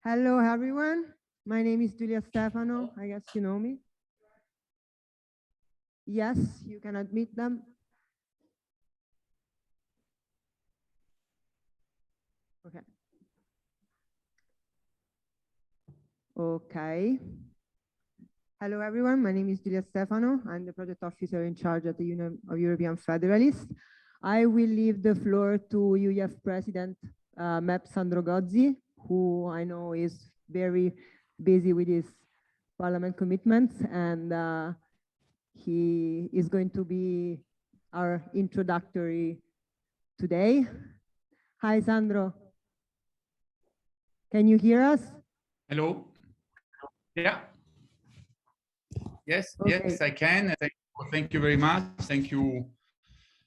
Hello, everyone. My name is Giulia Stefano. I guess you know me. Yes, you can admit them. Okay. Okay. Hello, everyone. My name is Giulia Stefano. I'm the project officer in charge at the Union of European Federalists. I will leave the floor to UEF President MEP Sandro Gozzi, who I know is very busy with his parliament commitments, and he is going to be our introductory today. Hi, Sandro. Can you hear us? Hello. Yeah. Yes, Okay. yes, I can. Thank you very much. Thank you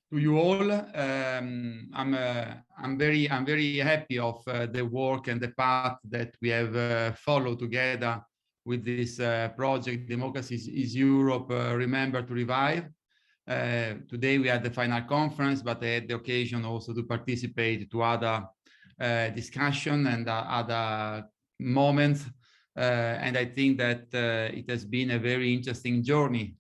to you all. I'm very happy of the work and the path that we have followed together with this project. Democracy is Europe. Remember to revive. Today we had the final conference, but I had the occasion also to participate to other discussion and other moments. And I think that it has been a very interesting journey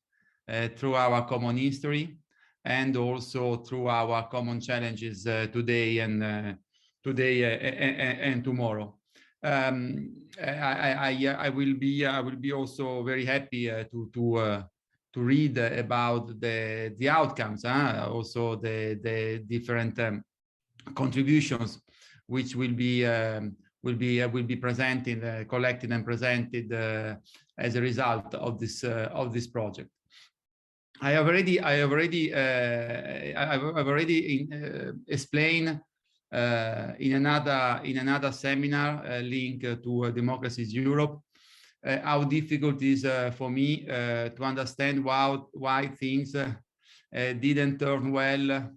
through our common history and also through our common challenges today and tomorrow. I will be also very happy to read about the outcomes, also the different contributions which will be presented, collected and presented as a result of this project. I've already explained in another seminar link to Democracy is Europe how difficult it is for me to understand why things didn't turn well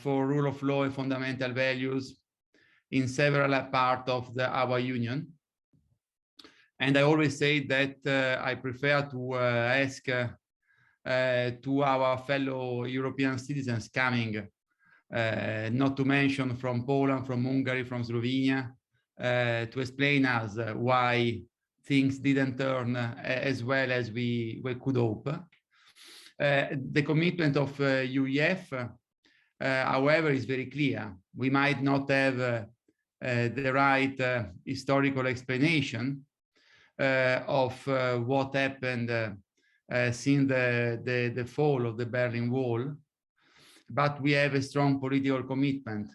for rule of law and fundamental values in several parts of our union. And I always say that I prefer to ask to our fellow European citizens coming, not to mention from Poland, from Hungary, from Slovenia, to explain us why things didn't turn as well as we could hope. The commitment of UEF, however, is very clear. We might not have the right historical explanation of what happened since the fall of the Berlin Wall, but we have a strong political commitment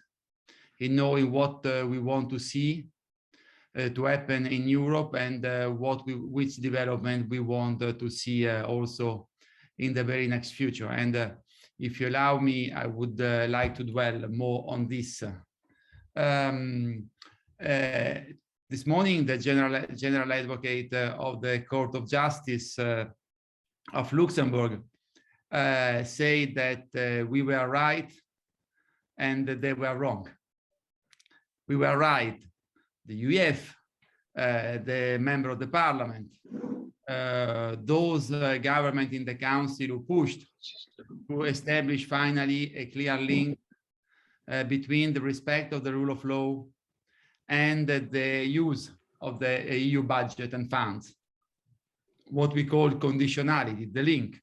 in knowing what we want to see to happen in Europe and which development we want to see also in the very next future. And if you allow me, I would like to dwell more on this. This morning, the General Advocate of the Court of Justice of Luxembourg said that we were right and they were wrong. We were right, the UEF, the member of the parliament, those government in the council who pushed to establish finally a clear link between the respect of the rule of law and the use of the EU budget and funds, what we call conditionality, the link.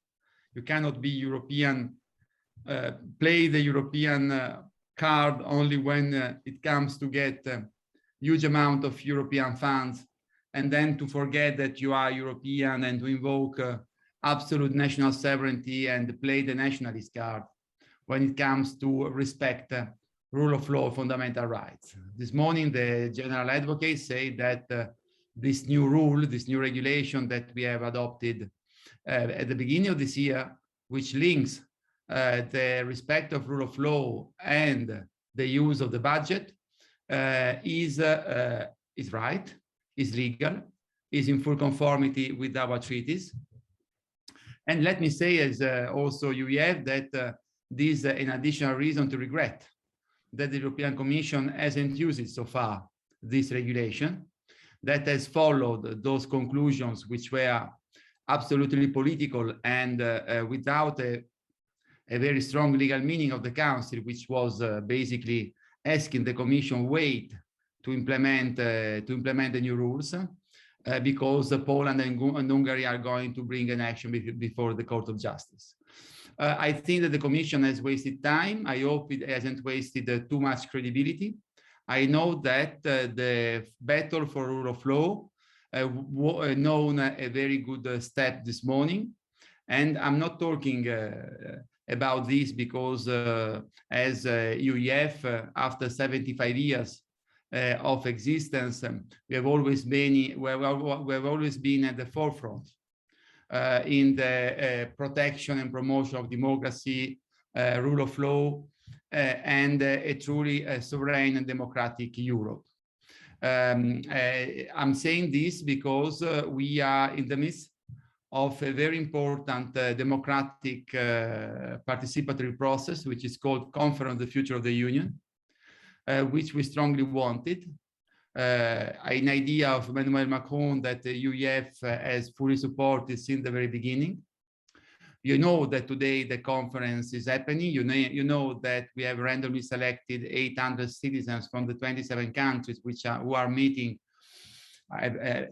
You cannot be European, play the European card only when it comes to get a huge amount of European funds, and then to forget that you are European and to invoke absolute national sovereignty and play the nationalist card when it comes to respect rule of law, fundamental rights. This morning, the General Advocate said that this new rule, this new regulation that we have adopted at the beginning of this year, which links the respect of rule of law and the use of the budget, is right, is legal, is in full conformity with our treaties. And let me say, as also UEF, that this is an additional reason to regret that the European Commission hasn't used it so far, this regulation, that has followed those conclusions which were absolutely political and without a very strong legal meaning of the Council, which was basically asking the Commission wait to implement the new rules because Poland and Hungary are going to bring an action before the Court of Justice. I think that the Commission has wasted time. I hope it hasn't wasted too much credibility. I know that the battle for rule of law known a very good step this morning. And I'm not talking about this because as UEF, after 75 years of existence, we have always been at the forefront in the protection and promotion of democracy, rule of law, and a truly sovereign and democratic Europe. I'm saying this because we are in the midst of a very important democratic participatory process, which is called Conference on the Future of the Union, which we strongly wanted. An idea of Emmanuel Macron that the UEF has fully supported since the very beginning. You know that today the conference is happening. You know that we have randomly selected 800 citizens from the 27 countries who are meeting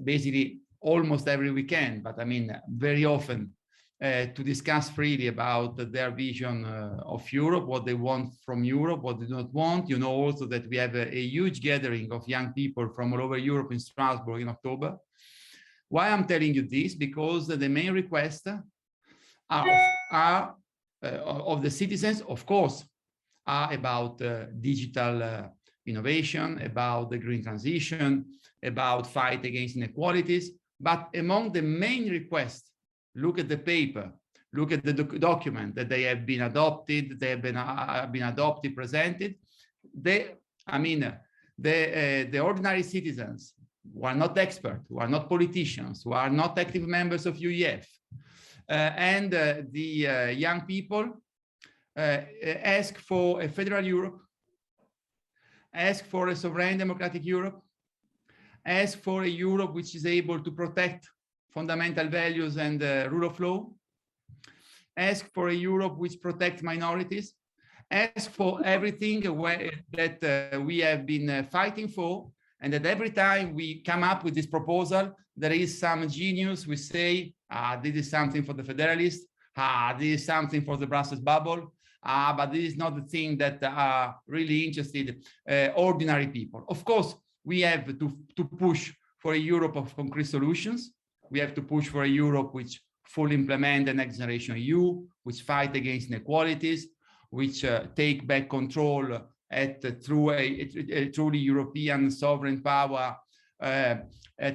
basically almost every weekend, but I mean very often, to discuss freely about their vision of Europe, what they want from Europe, what they don't want. You know also that we have a huge gathering of young people from all over Europe in Strasbourg in October. Why I'm telling you this? Because the main requests of the citizens, of course, are about digital innovation, about the green transition, about fight against inequalities. But among the main requests, look at the paper, look at the document that they have been adopted, they have been adopted, presented. The ordinary citizens who are not experts, who are not politicians, who are not active members of UEF, and the young people ask for a federal Europe, ask for a sovereign democratic Europe, ask for a Europe which is able to protect fundamental values and rule of law, ask for a Europe which protects minorities, ask for everything that we have been fighting for, and that every time we come up with this proposal, there is some genius who say, this is something for the federalists, this is something for the Brussels bubble, but this is not the thing that are really interested ordinary people. Of course, we have to push for a Europe of concrete solutions. We have to push for a Europe which fully implement the next generation EU, which fight against inequalities, which take back control through a truly European sovereign power,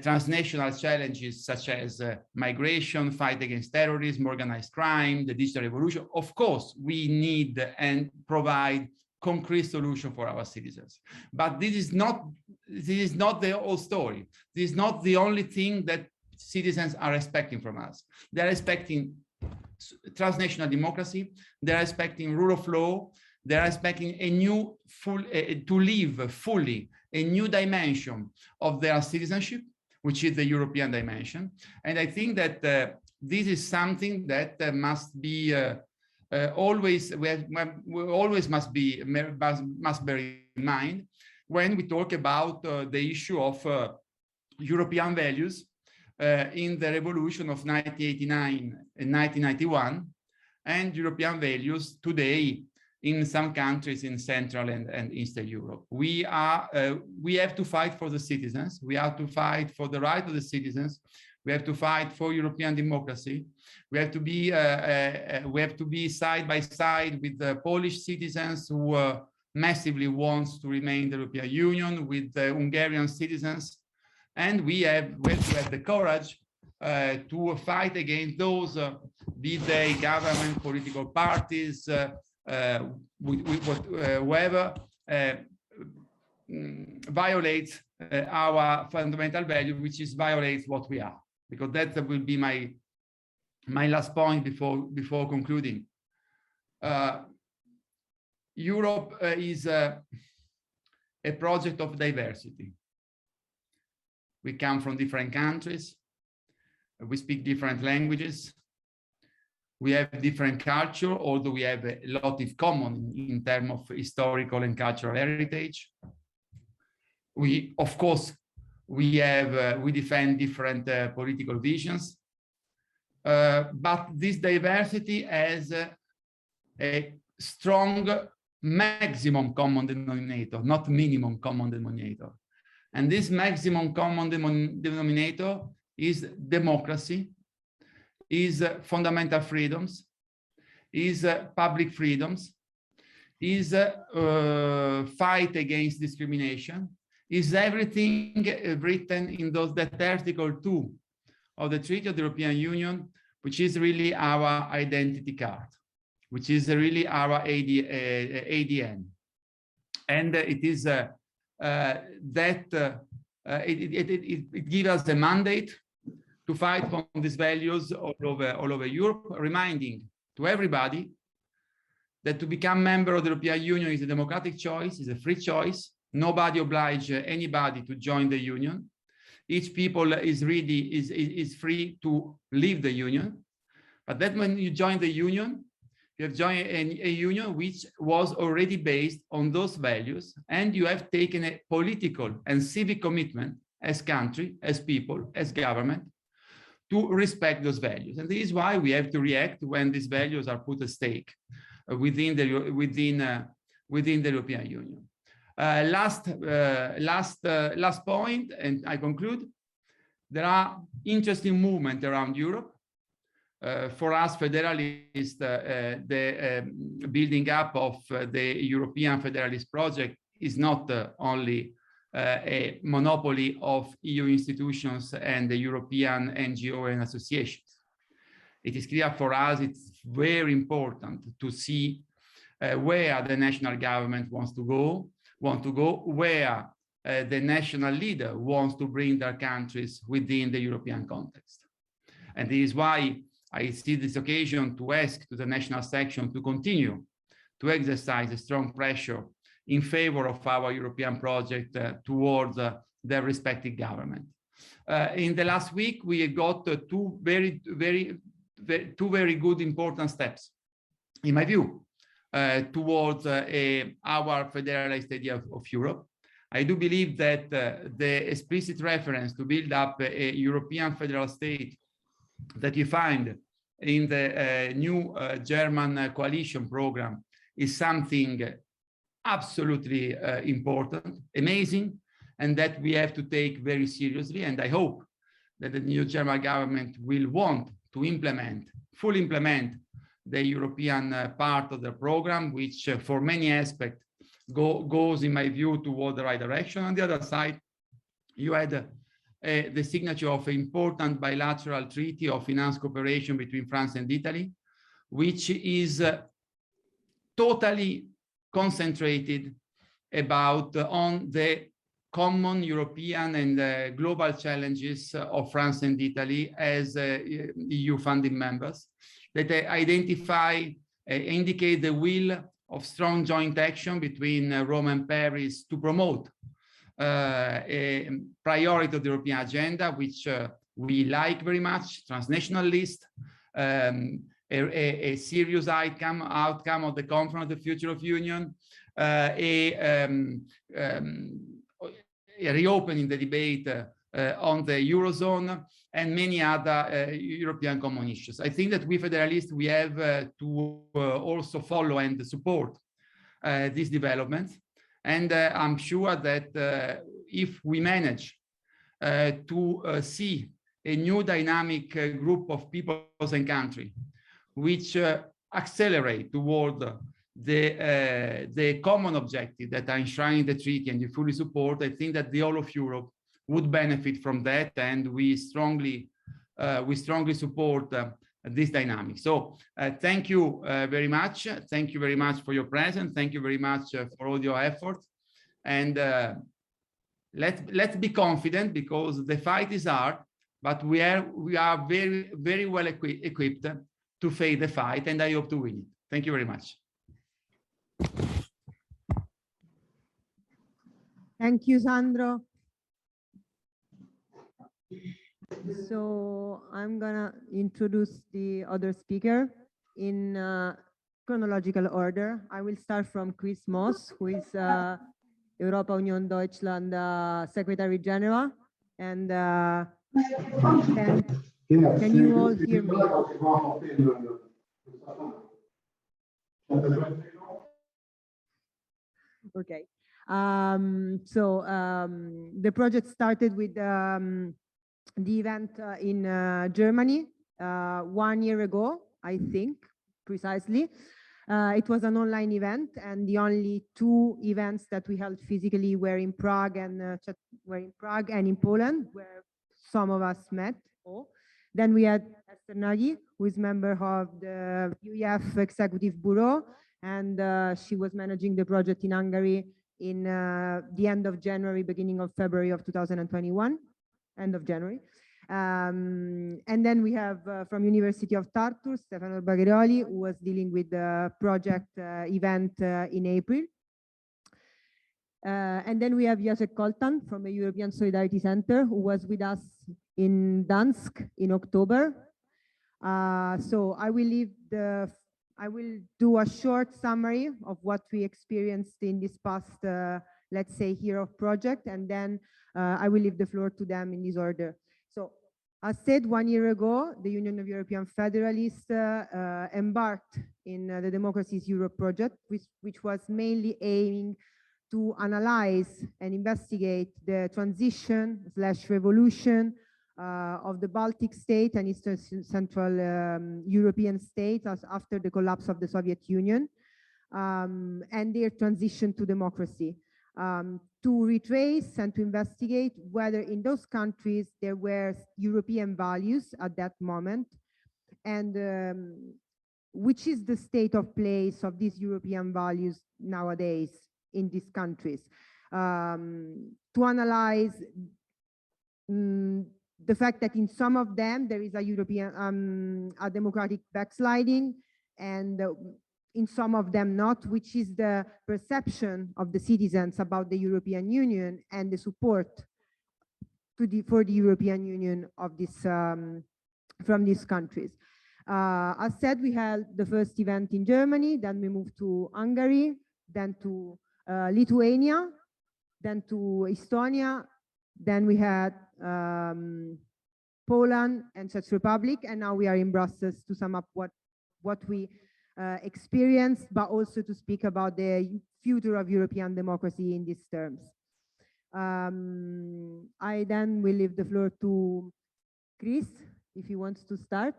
transnational challenges such as migration, fight against terrorism, organized crime, the digital revolution. Of course, we need and provide concrete solution for our citizens. But this is not the whole story. This is not the only thing that citizens are expecting from us. They're expecting transnational democracy. They're expecting rule of law. They're expecting a new to live fully a new dimension of their citizenship, which is the European dimension. And I think that this is something that must be always must bear in mind when we talk about the issue of European values in the revolution of 1989 and 1991, and European values today in some countries in Central and Eastern Europe. We have to fight for the citizens. We have to fight for the right of the citizens. We have to fight for European democracy. We have to be side by side with the Polish citizens who massively wants to remain in the European Union, with the Hungarian citizens. And we have to have the courage to fight against those, be they government, political parties, whoever violates our fundamental value, which is violates what we are. Because that will be my last point before concluding. Europe is a project of diversity. We come from different countries. We speak different languages. We have different culture, although we have a lot in common in terms of historical and cultural heritage. of course, we defend different political visions, but this diversity has a strong maximum common denominator, not minimum common denominator. And this maximum common denominator is democracy, is fundamental freedoms, is public freedoms, is fight against discrimination, is everything written in that Article 2 of the Treaty of the European Union, which is really our identity card, which is really our ADN. And it is it gives us a mandate to fight for these values all over Europe, reminding to everybody that to become member of the European Union is a democratic choice, is a free choice. Nobody obliges anybody to join the Union. Each people is free to leave the Union. But that when you join the Union, you have joined a union which was already based on those values, and you have taken a political and civic commitment as country, as people, as government, to respect those values. And this is why we have to react when these values are put at stake within the European Union. Last point, and I conclude. There are interesting movements around Europe. For us federalists, the building up of the European Federalist project is not only a monopoly of EU institutions and the European NGO and associations. It is clear for us it's very important to see where the national government wants to go, where the national leader wants to bring their countries within the European context. And this is why I see this occasion to ask to the national section to continue to exercise a strong pressure in favor of our European project towards their respective government. In the last week, we got two very good important steps, in my view, towards our federalist idea of Europe. I do believe that the explicit reference to build up a European federal state that you find in the new German coalition program is something absolutely important, amazing, and that we have to take very seriously. And I hope that the new German government will want to fully implement the European part of the program, which for many aspects goes, in my view, toward the right direction. On the other side, you had the signature of an important bilateral treaty of finance cooperation between France and Italy, which is totally concentrated on the common European and global challenges of France and Italy as EU funding members, that indicate the will of strong joint action between Rome and Paris to promote a priority of the European agenda, which we like very much, transnational list, a serious outcome of the Conference of the Future of Union, a reopening the debate on the Eurozone, and many other European common issues. I think that we federalists, we have to also follow and support these developments. And I'm sure that if we manage to see a new dynamic group of peoples and countries which accelerate toward the common objective that are enshrined in the treaty and you fully support, I think that the whole of Europe would benefit from that, and we strongly support this dynamic. So thank you very much. Thank you very much for your presence. Thank you very much for all your efforts. And let's be confident, because the fight is hard, but we are very, very well equipped to face the fight, and I hope to win it. Thank you very much. Thank you, Sandro. So I'm gonna introduce the other speaker in chronological order. I will start from Chris Moss, who is a Europa Union Deutschland Secretary General. And then, can you all hear me? Okay. The project started with the event in Germany 1 year ago, I think, precisely. It was an online event, and the only 2 events that we held physically were in Prague and in Poland, where some of us met. Then we had Esther Nagy, who is member of the UEF Executive Bureau, and she was managing the project in Hungary in the end of January, beginning of February of 2021, end of January. And then we have from University of Tartu, Stefano Bagheroli, who was dealing with the project event in April. And then we have Jacek Colton from the European Solidarity Center, who was with us in Dansk in October. So I will do a short summary of what we experienced in this past, let's say, year of project, and then I will leave the floor to them in this order. So, as said, 1 year ago, the Union of European Federalists embarked in the Democracies Europe project, which was mainly aiming to analyze and investigate the transition/revolution of the Baltic state and Eastern Central European states after the collapse of the Soviet Union and their transition to democracy. To retrace and to investigate whether in those countries there were European values at that moment, and which is the state of place of these European values nowadays in these countries. To analyze the fact that in some of them there is a European, a democratic backsliding, and in some of them not, which is the perception of the citizens about the European Union and the support for the European Union of this, from these countries. As said, we held the first event in Germany, then we moved to Hungary, then to Lithuania, then to Estonia, then we had Poland and Czech Republic, and now we are in Brussels to sum up what we experienced, but also to speak about the future of European democracy in these terms. I then will leave the floor to Chris, if he wants to start.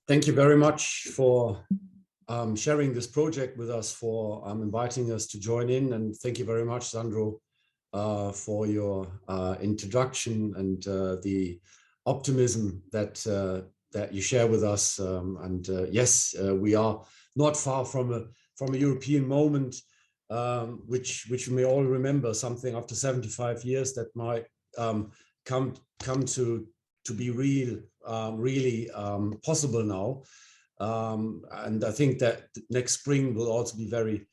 Thank you very much for sharing this project with us, for inviting us to join in, and thank you very much, Sandro, for your introduction and the optimism that you share with us. Yes, we are not far from a European moment, which we may all remember, something after 75 years that might come to be really possible now. And I think that next spring will also be very,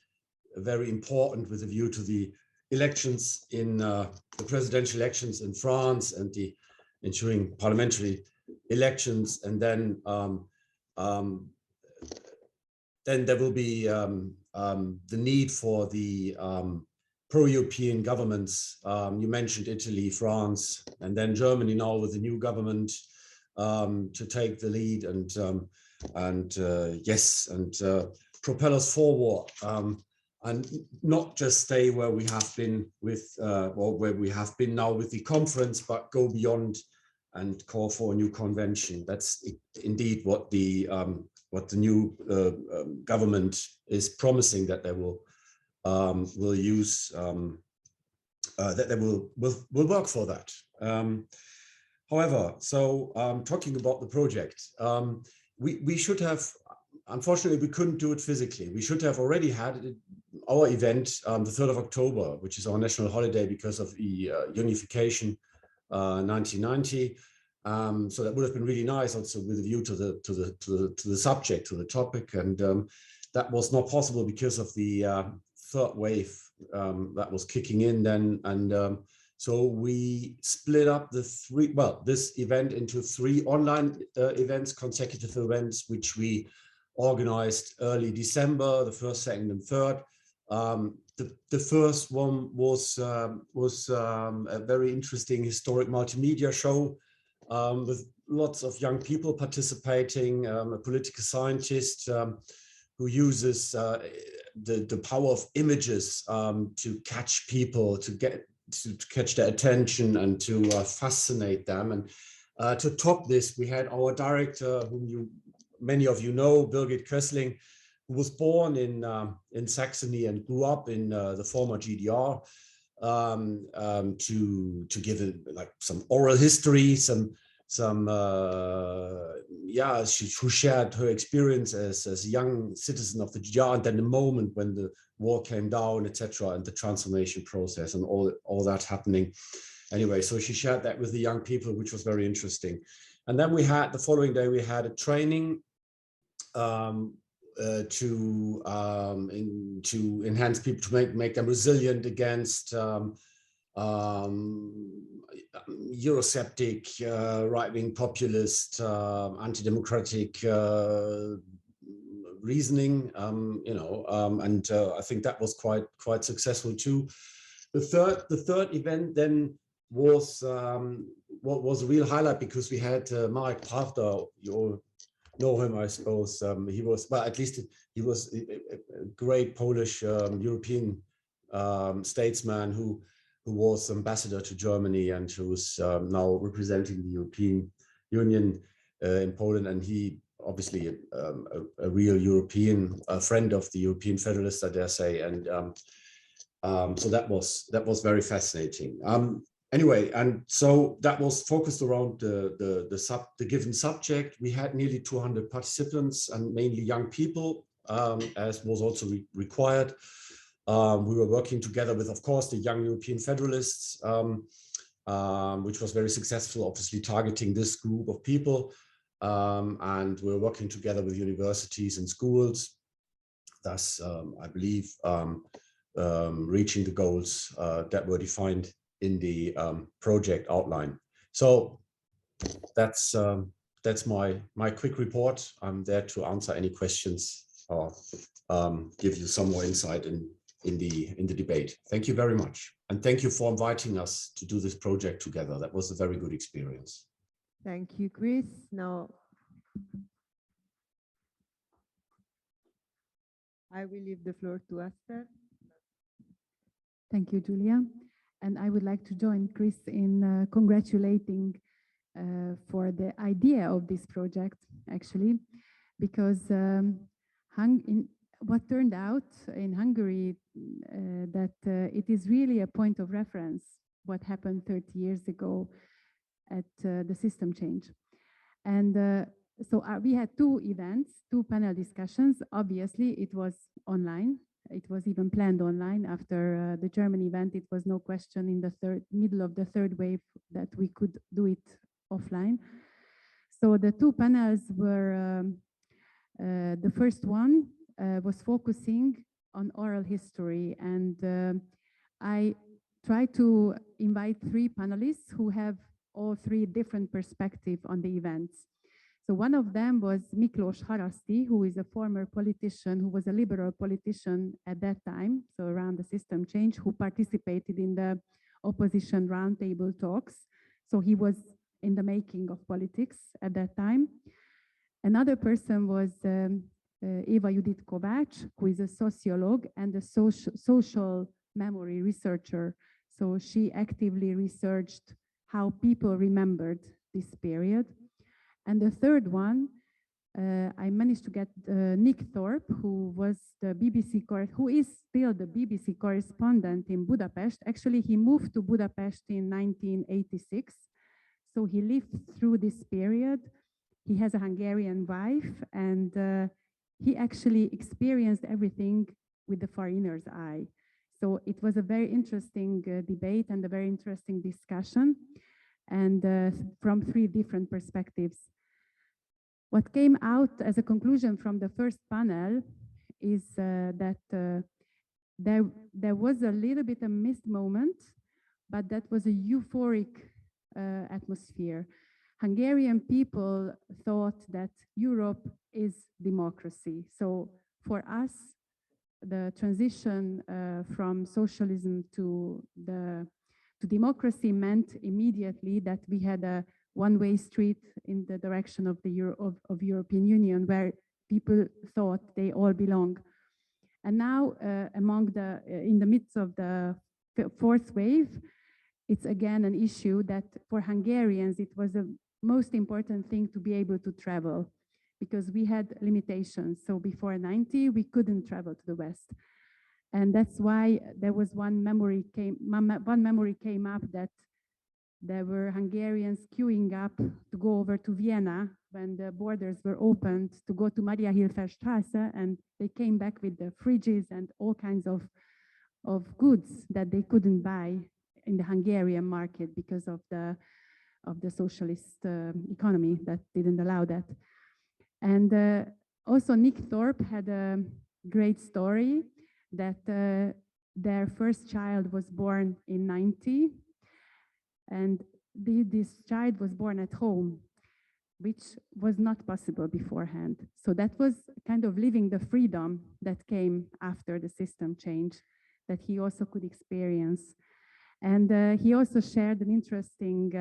very important with a view to the elections in the presidential elections in France and the ensuing parliamentary elections, and then there will be the need for the pro-European governments. You mentioned Italy, France, and then Germany now with the new government to take the lead and propel us forward and not just stay where we have been with or where we have been now with the conference, but go beyond and call for a new convention. That's indeed what the new government is promising, that they will use, that they will work for that. However, so talking about the project, we should have, unfortunately, we couldn't do it physically. We should have already had our event the 3rd of October, which is our national holiday because of the unification 1990. So that would have been really nice, also with a view to the subject, to the topic, and that was not possible because of the third wave that was kicking in then, and so we split up this event into 3 online events, consecutive events, which we organized early December, the 1st, 2nd, and 3rd. The first one was a very interesting historic multimedia show with lots of young people participating, a political scientist who uses the power of images to catch people, to catch their attention and to fascinate them. And to top this, we had our director, whom many of you know, Birgit Kössling, who was born in Saxony and grew up in the former GDR, to give it like some oral history, who shared her experience as a young citizen of the GDR, and then the moment when the wall came down, etc., and the transformation process and all that happening. Anyway, so she shared that with the young people, which was very interesting. And then we had, the following day, we had a training to enhance people, to make them resilient against Eurosceptic, right-wing populist, anti-democratic reasoning, and I think that was quite successful too. The third event then was what was a real highlight, because we had Marek Prawda. You all know him, I suppose. He was, well, at least he was a great Polish European statesman who was ambassador to Germany and who's now representing the European Union in Poland. And he obviously a real European, friend of the European Federalists, I dare say. And so that was very fascinating. Anyway, and so that was focused around the given subject. We had nearly 200 participants, and mainly young people, as was also required. We were working together with, of course, the Young European Federalists, which was very successful, obviously targeting this group of people. And we were working together with universities and schools, thus, I believe, reaching the goals that were defined in the project outline. So that's my quick report. I'm there to answer any questions or give you some more insight in the debate. Thank you very much, and thank you for inviting us to do this project together. That was a very good experience. Thank you, Chris. Now I will leave the floor to Esther. Thank you, Julia. And I would like to join Chris in congratulating for the idea of this project, actually, because what turned out in Hungary that it is really a point of reference, what happened 30 years ago at the system change. And so we had two events, two panel discussions. Obviously, it was online. It was even planned online. After the German event, it was no question in the middle of the third wave that we could do it offline. So the two panels were, the first one was focusing on oral history. And I tried to invite three panelists who have all three different perspectives on the events. So one of them was Miklós Haraszti, who is a former politician, who was a liberal politician at that time, so around the system change, who participated in the opposition roundtable talks. So he was in the making of politics at that time. Another person was Eva Judit Kovács, who is a sociologue and a social memory researcher. So she actively researched how people remembered this period. And the third one, I managed to get Nick Thorpe, who was the BBC, who is still the BBC correspondent in Budapest. Actually, he moved to Budapest in 1986. So he lived through this period. He has a Hungarian wife, and he actually experienced everything with the foreigner's eye. So it was a very interesting debate and a very interesting discussion, and from three different perspectives. What came out as a conclusion from the first panel is that there was a little bit a missed moment, but that was a euphoric atmosphere. Hungarian people thought that Europe is democracy. So for us, the transition from socialism to democracy meant immediately that we had a one-way street in the direction of the European Union, where people thought they all belong. And now, in the midst of the fourth wave, it's again an issue that for Hungarians, it was the most important thing to be able to travel, because we had limitations. So before 90, we couldn't travel to the West. And that's why there was one memory came up that there were Hungarians queuing up to go over to Vienna when the borders were opened to go to Mariahilferstrasse, and they came back with the fridges and all kinds of goods that they couldn't buy in the Hungarian market because of the socialist economy that didn't allow that. And also Nick Thorpe had a great story that their first child was born in 90, and this child was born at home, which was not possible beforehand. So that was kind of living the freedom that came after the system change that he also could experience. And he also shared an interesting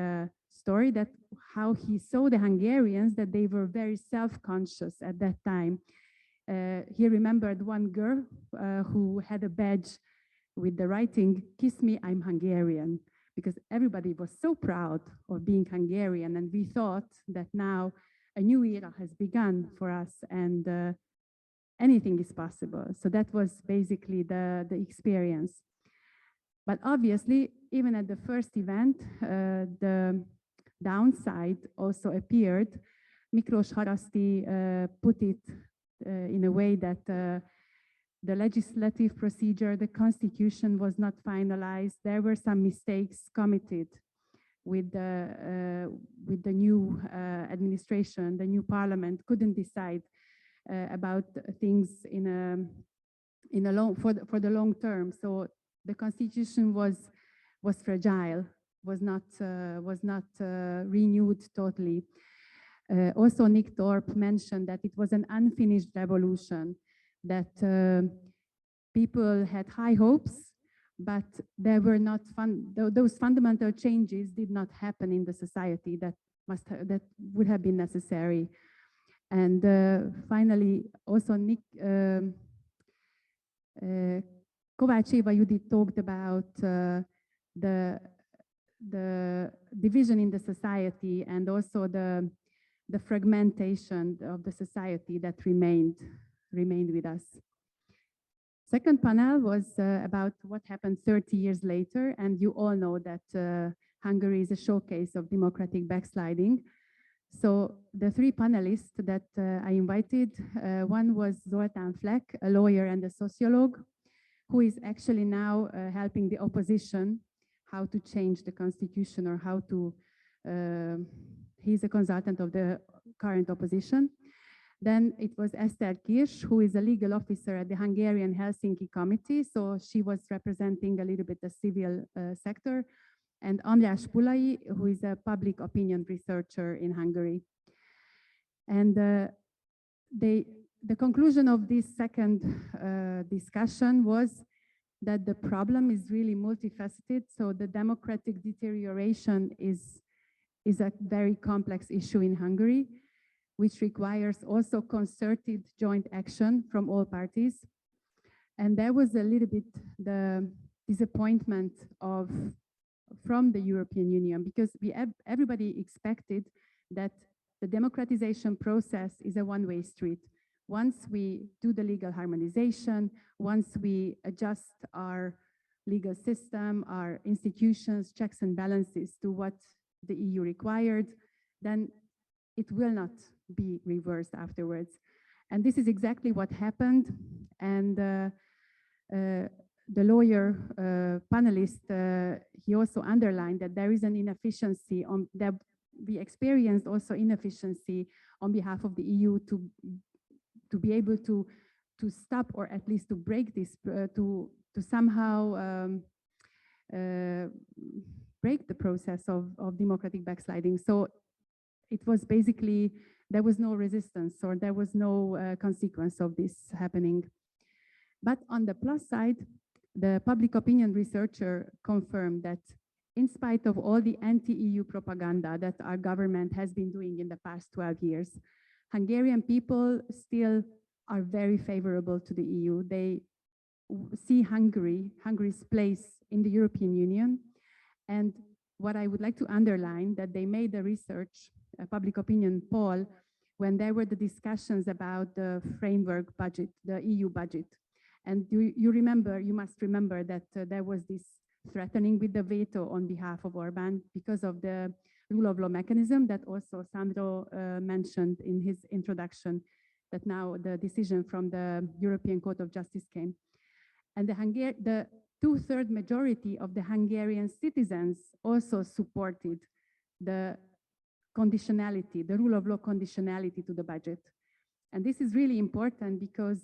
story that how he saw the Hungarians, that they were very self-conscious at that time. He remembered one girl who had a badge with the writing, "Kiss me, I'm Hungarian," because everybody was so proud of being Hungarian, and we thought that now a new era has begun for us, and anything is possible. So that was basically the experience. But obviously, even at the first event, the downside also appeared. Miklos Haraszti put it in a way that the legislative procedure, the constitution was not finalized. There were some mistakes committed with the new administration. The new parliament couldn't decide about things for the long term. So the constitution was fragile, was not renewed totally. Also, Nick Thorpe mentioned that it was an unfinished revolution, that people had high hopes, but there were not those fundamental changes did not happen in the society that would have been necessary. And finally, also Nick Kovács Éva Judit talked about the division in the society, and also the fragmentation of the society that remained with us. Second panel was about what happened 30 years later, and you all know that Hungary is a showcase of democratic backsliding. So the three panelists that I invited, one was Zoltán Fleck, a lawyer and a sociologue, who is actually now helping the opposition how to change the constitution, or how to, he's a consultant of the current opposition. Then it was Eszter Kirsch, who is a legal officer at the Hungarian Helsinki Committee. So she was representing a little bit the civil sector. And András Pulai, who is a public opinion researcher in Hungary. And the conclusion of this second discussion was that the problem is really multifaceted. So the democratic deterioration is a very complex issue in Hungary, which requires also concerted joint action from all parties. And there was a little bit the disappointment from the European Union, because everybody expected that the democratization process is a one-way street. Once we do the legal harmonization, once we adjust our legal system, our institutions, checks and balances to what the EU required, then it will not be reversed afterwards. And this is exactly what happened. And the lawyer panelist, he also underlined that there is an inefficiency that we experienced also inefficiency on behalf of the EU to be able to stop, or at least to break this, to somehow break the process of democratic backsliding. So it was basically, there was no resistance or there was no consequence of this happening. But on the plus side, the public opinion researcher confirmed that in spite of all the anti-EU propaganda that our government has been doing in the past 12 years, Hungarian people still are very favorable to the EU. They see Hungary's place in the European Union. And what I would like to underline, that they made a research, a public opinion poll, when there were the discussions about the framework budget, the EU budget. And you must remember that there was this threatening with the veto on behalf of Orbán because of the rule of law mechanism that also Sandro mentioned in his introduction, that now the decision from the European Court of Justice came. And the two-thirds majority of the Hungarian citizens also supported the conditionality, the rule of law conditionality to the budget. And this is really important because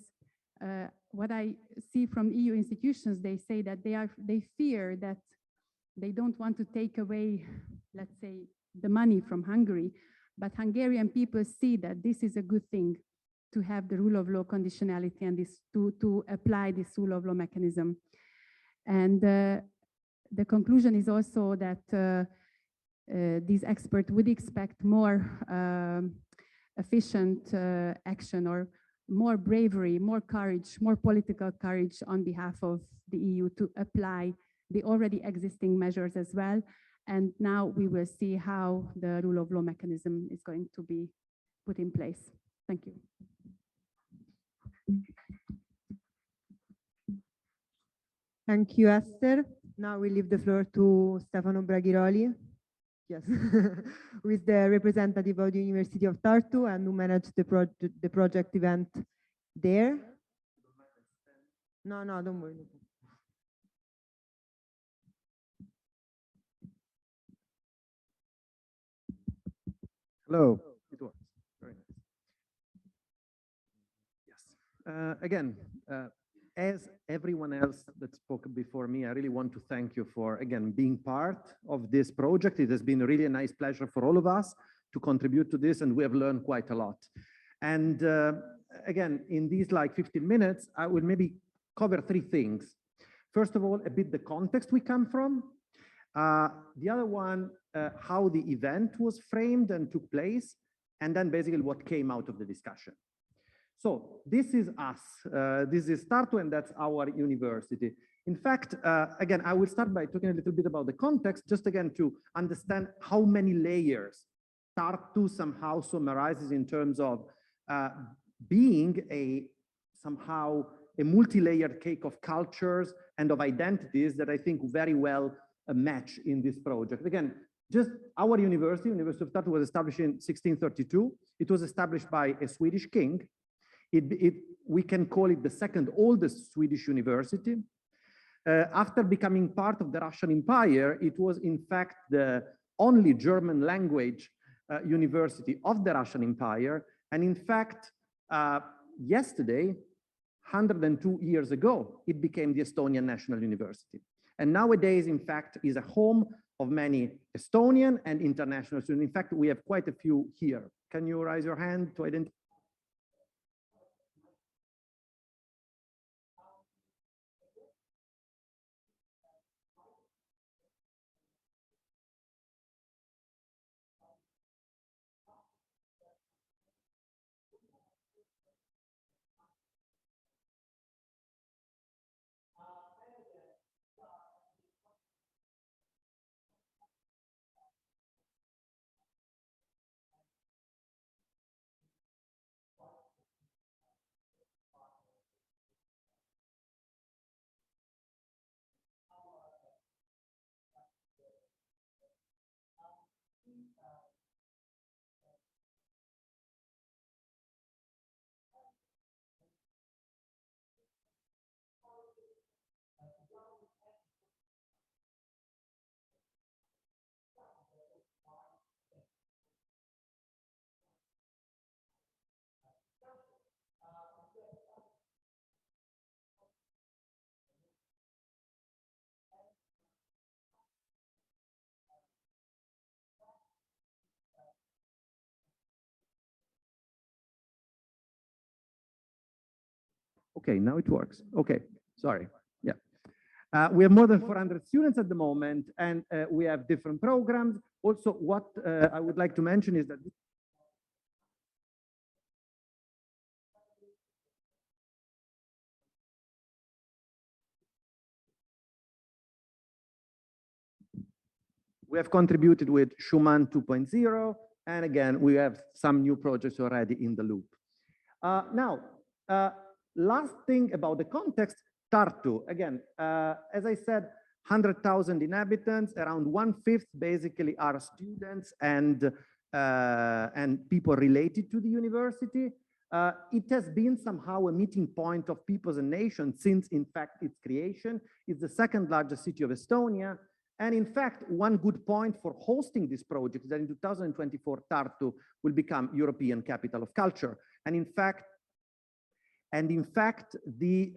what I see from EU institutions, they say that they fear that they don't want to take away, let's say, the money from Hungary, but Hungarian people see that this is a good thing to have the rule of law conditionality and this to apply this rule of law mechanism. And the conclusion is also that these experts would expect more efficient action or more bravery, more courage, more political courage on behalf of the EU to apply the already existing measures as well. And now we will see how the rule of law mechanism is going to be put in place. Thank you. Thank you, Esther. Now we leave the floor to Stefano Braghiroli, yes, who is the representative of the University of Tartu and who managed the project event there. No, don't worry. Hello, it works. Very nice. Yes. Again, as everyone else that spoke before me, I really want to thank you for, again, being part of this project. It has been really a nice pleasure for all of us to contribute to this, and we have learned quite a lot. And again, in these like 15 minutes, I will maybe cover three things. First of all, a bit the context we come from. The other one, how the event was framed and took place, and then basically what came out of the discussion. So this is us. This is Tartu, and that's our university. In fact, again, I will start by talking a little bit about the context, just again to understand how many layers Tartu somehow summarizes in terms of being somehow a multi-layered cake of cultures and of identities that I think very well match in this project. Again, just our university, University of Tartu, was established in 1632. It was established by a Swedish king. We can call it the second oldest Swedish university. After becoming part of the Russian Empire, it was in fact the only German language university of the Russian Empire. And in fact, yesterday, 102 years ago, it became the Estonian National University. And nowadays, in fact, is a home of many Estonian and international students. In fact, we have quite a few here. Can you raise your hand to identify? Okay, now it works. Okay, sorry. Yeah. We have more than 400 students at the moment, and we have different programs. Also, what I would like to mention is that we have contributed with Schumann 2.0, and again, we have some new projects already in the loop. Now, last thing about the context, Tartu. Again, as I said, 100,000 inhabitants, around 1/5 basically are students and people related to the university. It has been somehow a meeting point of peoples and nations since, in fact, its creation. It's the second largest city of Estonia. And in fact, one good point for hosting this project is that in 2024, Tartu will become European Capital of Culture. And in fact, the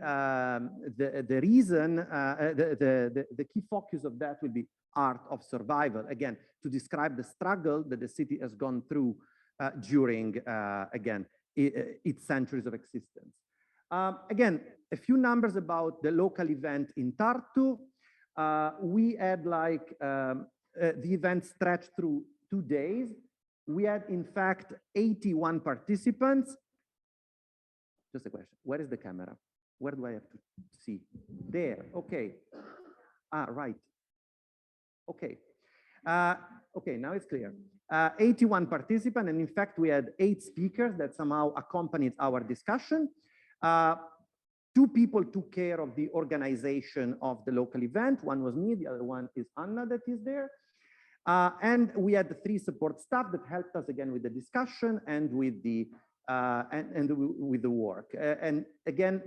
reason, the key focus of that will be art of survival, again, to describe the struggle that the city has gone through during, again, its centuries of existence. Again, a few numbers about the local event in Tartu. We had like, the event stretched through 2 days. We had, in fact, 81 participants. Just a question, where is the camera? Where do I have to see? There, okay. Right. Okay. Okay, now it's clear. 81 participants, and in fact, we had 8 speakers that somehow accompanied our discussion. 2 people took care of the organization of the local event. One was me, the other one is Anna that is there. And we had the 3 support staff that helped us again with the discussion and with the with the work. And again,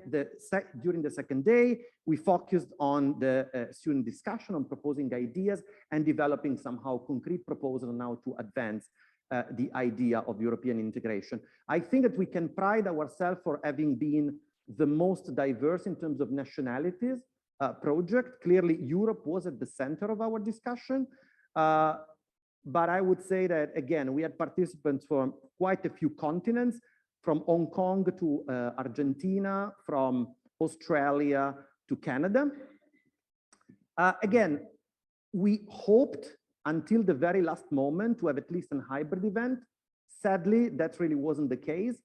during the second day, we focused on the student discussion, on proposing ideas and developing somehow concrete proposals now to advance the idea of European integration. I think that we can pride ourselves for having been the most diverse in terms of nationalities project. Clearly, Europe was at the center of our discussion. But I would say that, again, we had participants from quite a few continents, from Hong Kong to Argentina, from Australia to Canada. Again, we hoped until the very last moment to have at least a hybrid event. Sadly, that really wasn't the case.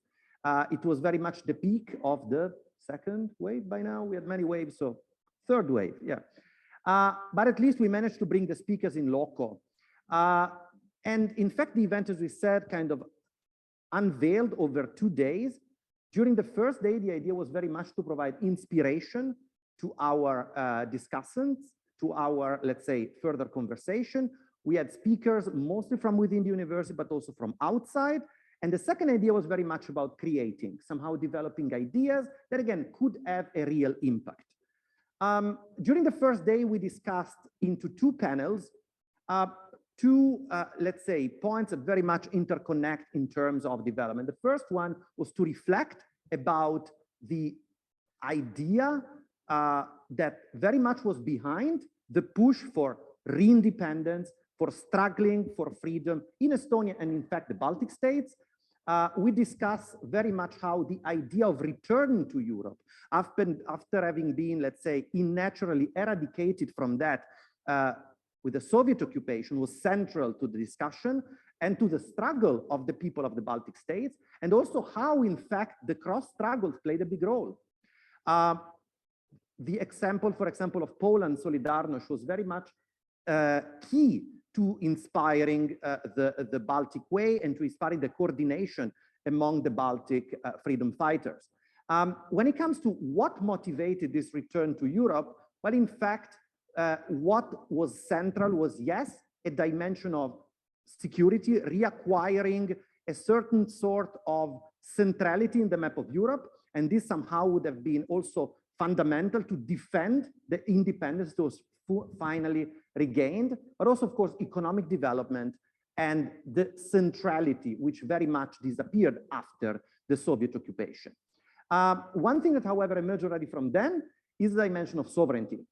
It was very much the peak of the second wave by now. We had many waves, so third wave, yeah. But at least we managed to bring the speakers in loco. And in fact, the event, as we said, kind of unveiled over 2 days. During the first day, the idea was very much to provide inspiration to our discussants, to our, let's say, further conversation. We had speakers mostly from within the university, but also from outside. And the second idea was very much about creating, somehow developing ideas that, again, could have a real impact. During the first day, we discussed into 2 panels, let's say, points that very much interconnect in terms of development. The first one was to reflect about the idea that very much was behind the push for re-independence, for struggling for freedom in Estonia and, in fact, the Baltic states. We discuss very much how the idea of returning to Europe after having been, let's say, unnaturally eradicated from that with the Soviet occupation was central to the discussion and to the struggle of the people of the Baltic states, and also how, in fact, the cross struggles played a big role. The example, for example, of Poland, Solidarność, was very much key to inspiring the Baltic way and to inspiring the coordination among the Baltic freedom fighters. When it comes to what motivated this return to Europe, well, in fact, what was central was, yes, a dimension of security, reacquiring a certain sort of centrality in the map of Europe. And this somehow would have been also fundamental to defend the independence that was finally regained, but also, of course, economic development and the centrality, which very much disappeared after the Soviet occupation. One thing that, however, emerged already from then is the dimension of sovereignty.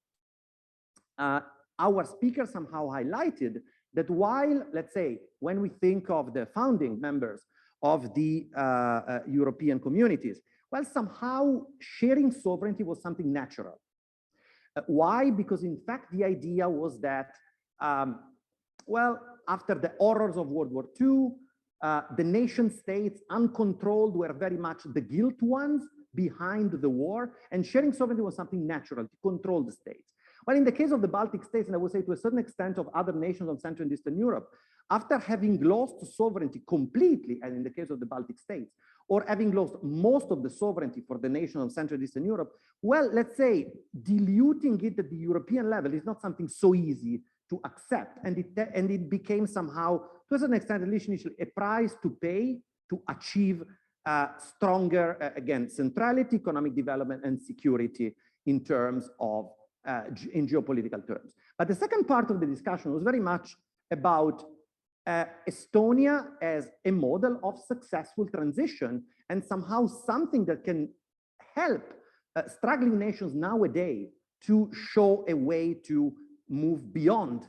Our speaker somehow highlighted that while, let's say, when we think of the founding members of the European communities, well, somehow sharing sovereignty was something natural. Why? Because in fact, the idea was that, well, after the horrors of World War II, the nation states, uncontrolled, were very much the guilt ones behind the war, and sharing sovereignty was something natural to control the states. Well, in the case of the Baltic states, and I would say to a certain extent of other nations of Central and Eastern Europe, after having lost sovereignty completely, and in the case of the Baltic states, or having lost most of the sovereignty for the nation of Central and Eastern Europe, well, let's say diluting it at the European level is not something so easy to accept. And it became somehow, to a certain extent, at least initially, a price to pay to achieve stronger, again, centrality, economic development, and security in terms of, in geopolitical terms. But the second part of the discussion was very much about Estonia as a model of successful transition and somehow something that can help struggling nations nowadays to show a way to move beyond,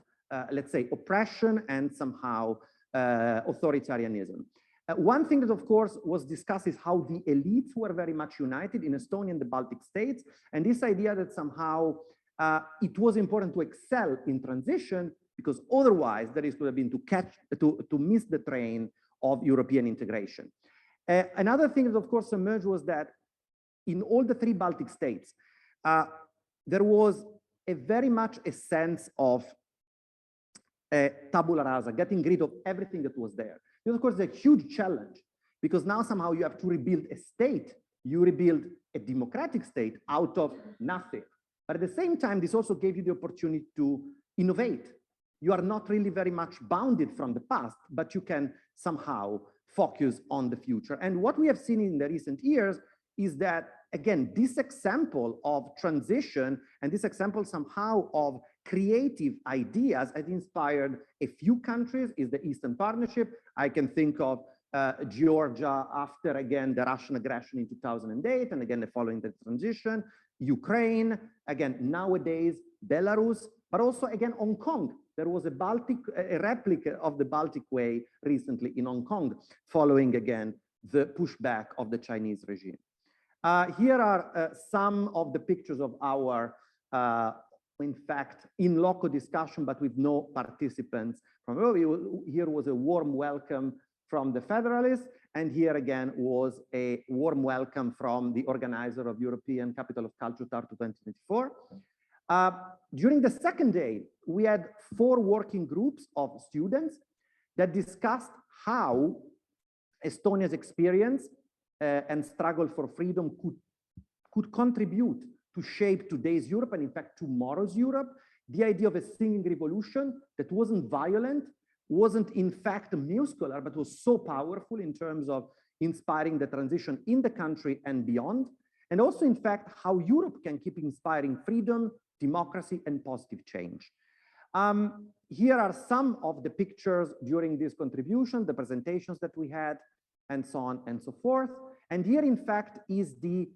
let's say, oppression and somehow authoritarianism. One thing that, of course, was discussed is how the elites were very much united in Estonia and the Baltic states, and this idea that somehow it was important to excel in transition because otherwise the risk would have been to miss the train of European integration. Another thing that, of course, emerged was that in all the three Baltic states, there was very much a sense of tabula rasa, getting rid of everything that was there. This, of course, is a huge challenge because now somehow you have to rebuild a state. You rebuild a democratic state out of nothing. But at the same time, this also gave you the opportunity to innovate. You are not really very much bounded from the past, but you can somehow focus on the future. And what we have seen in the recent years is that, again, this example of transition and this example somehow of creative ideas has inspired a few countries, is the Eastern Partnership. I can think of Georgia after, again, the Russian aggression in 2008, and again, following the transition, Ukraine, again, nowadays, Belarus, but also, again, Hong Kong. There was a replica of the Baltic Way recently in Hong Kong, following, again, the pushback of the Chinese regime. Here are some of the pictures of our, in fact, in loco discussion, but with no participants from here was a warm welcome from the Federalists, and here again was a warm welcome from the organizer of European Capital of Culture Tartu 2024. During the second day, we had 4 working groups of students that discussed how Estonia's experience and struggle for freedom could contribute to shape today's Europe and in fact tomorrow's Europe. The idea of a singing revolution that wasn't violent, wasn't in fact muscular, but was so powerful in terms of inspiring the transition in the country and beyond. And also in fact, how Europe can keep inspiring freedom, democracy, and positive change. Here are some of the pictures during this contribution, the presentations that we had, and so on and so forth. And here, in fact, is the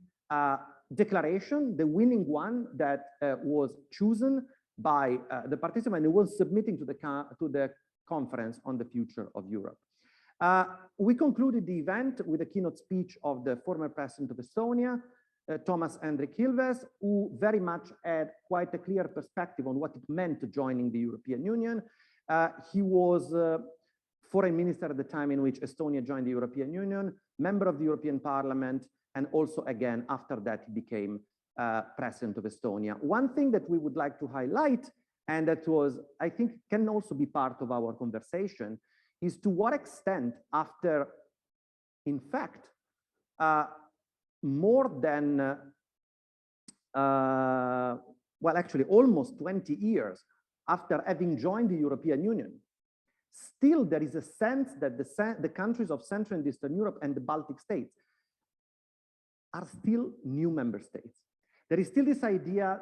declaration, the winning one that was chosen by the participant who was submitting to the conference on the future of Europe. We concluded the event with a keynote speech of the former president of Estonia, Thomas Hendrik Kilves, who very much had quite a clear perspective on what it meant to joining the European Union. He was foreign minister at the time in which Estonia joined the European Union, member of the European Parliament, and also again, after that, he became president of Estonia. One thing that we would like to highlight, and that was, I think, can also be part of our conversation, is to what extent after, in fact, more than, well, actually almost 20 years after having joined the European Union, still there is a sense that the countries of Central and Eastern Europe and the Baltic states are still new member states. There is still this idea,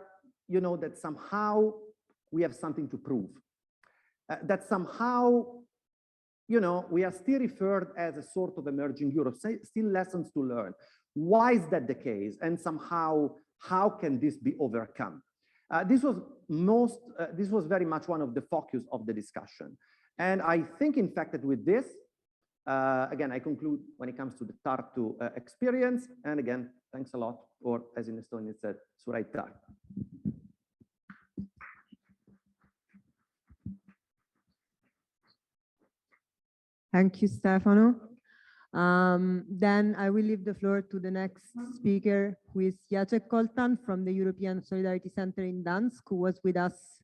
you know, that somehow we have something to prove, that somehow, you know, we are still referred as a sort of emerging Europe, still lessons to learn. Why is that the case? And somehow, how can this be overcome? This was very much one of the focus of the discussion. And I think, in fact, that with this, again, I conclude when it comes to the Tartu experience. And again, thanks a lot, or as in Estonia it said, suur aitäh. Thank you, Stefano. Then I will leave the floor to the next speaker, who is Jacek Colton from the European Solidarity Center in Dansk, who was with us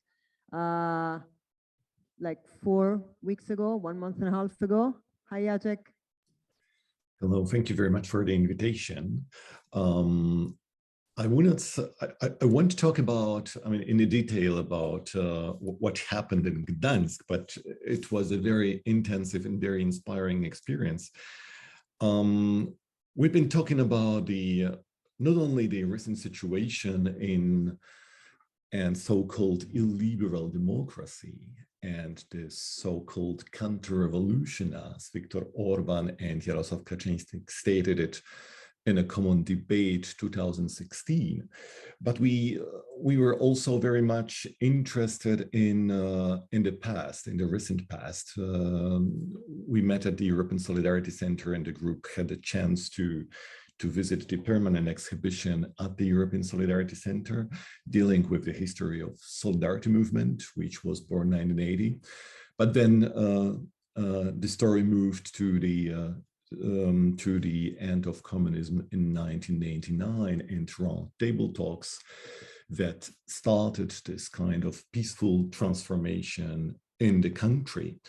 like 4 weeks ago, 1.5 months ago. Hi, Jacek. Hello, thank you very much for the invitation. I want to talk about, in detail about what happened in Gdansk, but it was a very intensive and very inspiring experience. We've been talking about not only the recent situation in so-called illiberal democracy and the so-called counter-revolution, as Viktor Orban and Jarosław Kaczyński stated it in a common debate 2016, but we were also very much interested in the past, in the recent past. We met at the European Solidarity Center, and the group had a chance to visit the permanent exhibition at the European Solidarity Center, dealing with the history of Solidarity movement, which was born 1980. But then the story moved to the end of communism in 1989 and round table talks that started this kind of peaceful transformation in the country.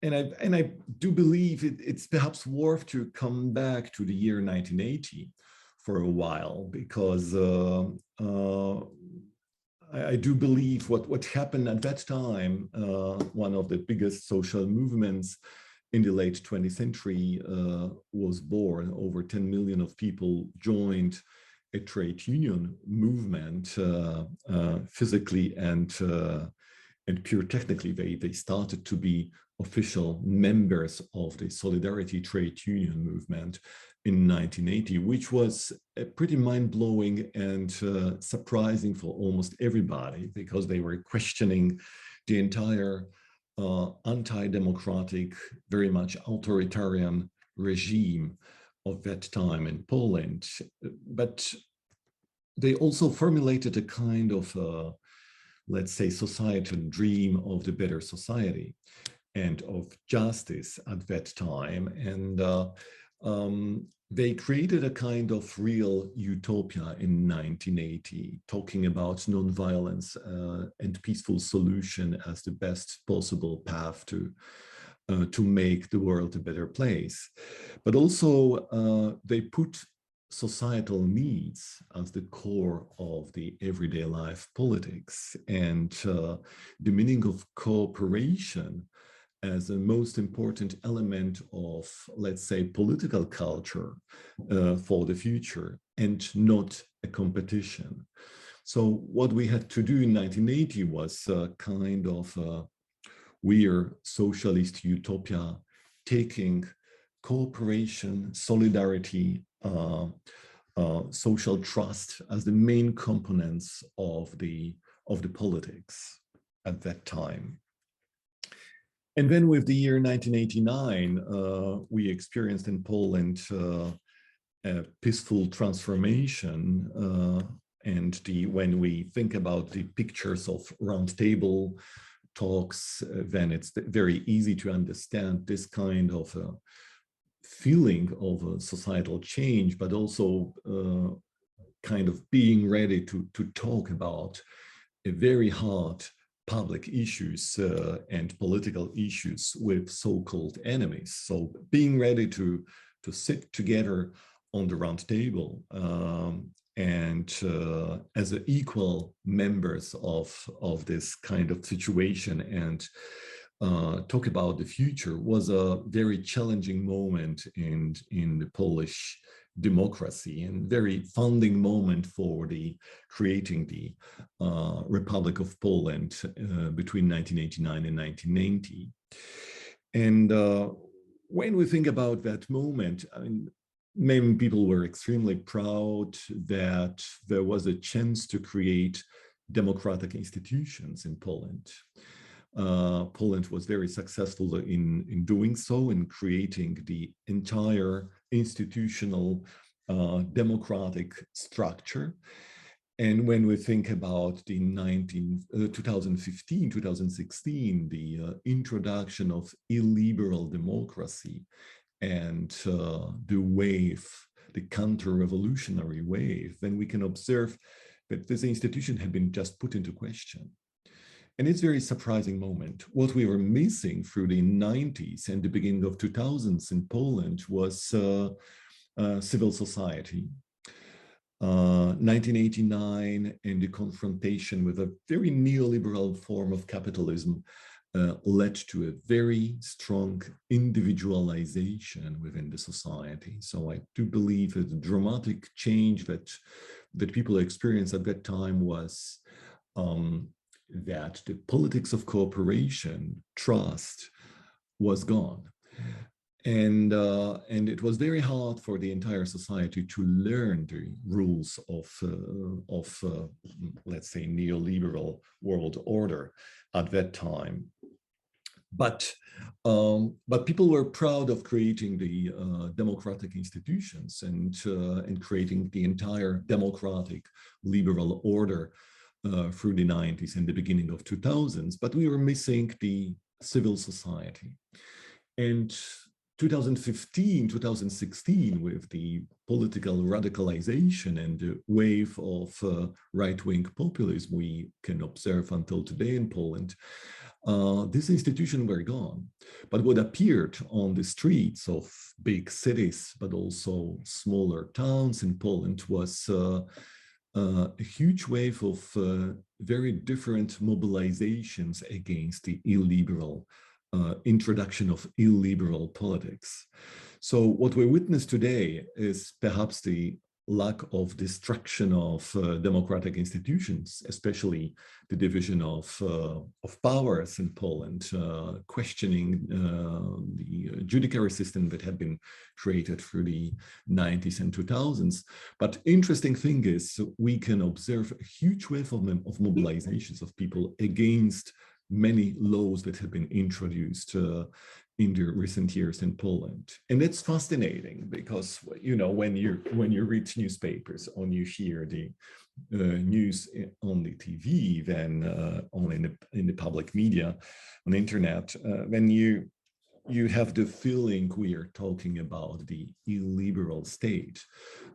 And I do believe it's perhaps worth to come back to the year 1980 for a while, because I do believe what happened at that time, one of the biggest social movements in the late 20th century was born. Over 10 million of people joined a trade union movement physically and pure technically. They started to be official members of the Solidarity trade union movement in 1980, which was pretty mind-blowing and surprising for almost everybody, because they were questioning the entire anti-democratic, very much authoritarian regime of that time in Poland. But they also formulated a kind of, let's say, societal dream of the better society and of justice at that time. And they created a kind of real utopia in 1980, talking about nonviolence and peaceful solution as the best possible path to make the world a better place. But also they put societal needs as the core of the everyday life politics, and the meaning of cooperation as a most important element of, let's say, political culture for the future, and not a competition. So what we had to do in 1980 was kind of weird socialist utopia, taking cooperation, solidarity, social trust as the main components of the politics at that time. And then with the year 1989, we experienced in Poland a peaceful transformation. And when we think about the pictures of roundtable talks, then it's very easy to understand this kind of feeling of a societal change, but also kind of being ready to talk about a very hard public issues and political issues with so-called enemies. So being ready to sit together on the round table and as equal members of this kind of situation and talk about the future was a very challenging moment in the Polish democracy, and very founding moment for creating the Republic of Poland between 1989 and 1990. And when we think about that moment, I mean, many people were extremely proud that there was a chance to create democratic institutions in Poland. Poland was very successful in doing so, in creating the entire institutional democratic structure. And when we think about the 2015, 2016, the introduction of illiberal democracy and the wave, the counter-revolutionary wave, then we can observe that this institution had been just put into question. And it's a very surprising moment. What we were missing through the 90s and the beginning of 2000s in Poland was civil society. 1989 and the confrontation with a very neoliberal form of capitalism led to a very strong individualization within the society. So I do believe that the dramatic change that people experienced at that time was that the politics of cooperation, trust, was gone. And it was very hard for the entire society to learn the rules of let's say, neoliberal world order at that time. But people were proud of creating the democratic institutions and creating the entire democratic liberal order through the 90s and the beginning of 2000s. But we were missing the civil society. And 2015, 2016, with the political radicalization and the wave of right-wing populism we can observe until today in Poland, this institution were gone. But what appeared on the streets of big cities, but also smaller towns in Poland, was a huge wave of very different mobilizations against the illiberal introduction of illiberal politics. So what we witness today is perhaps the lack of destruction of democratic institutions, especially the division of powers in Poland, questioning the judiciary system that had been created through the 90s and 2000s. But interesting thing is, we can observe a huge wave of mobilizations of people against many laws that have been introduced in the recent years in Poland. And it's fascinating because, you know, when you read newspapers or you hear the news on the TV, then in the public media, on the internet, then you have the feeling we are talking about the illiberal state,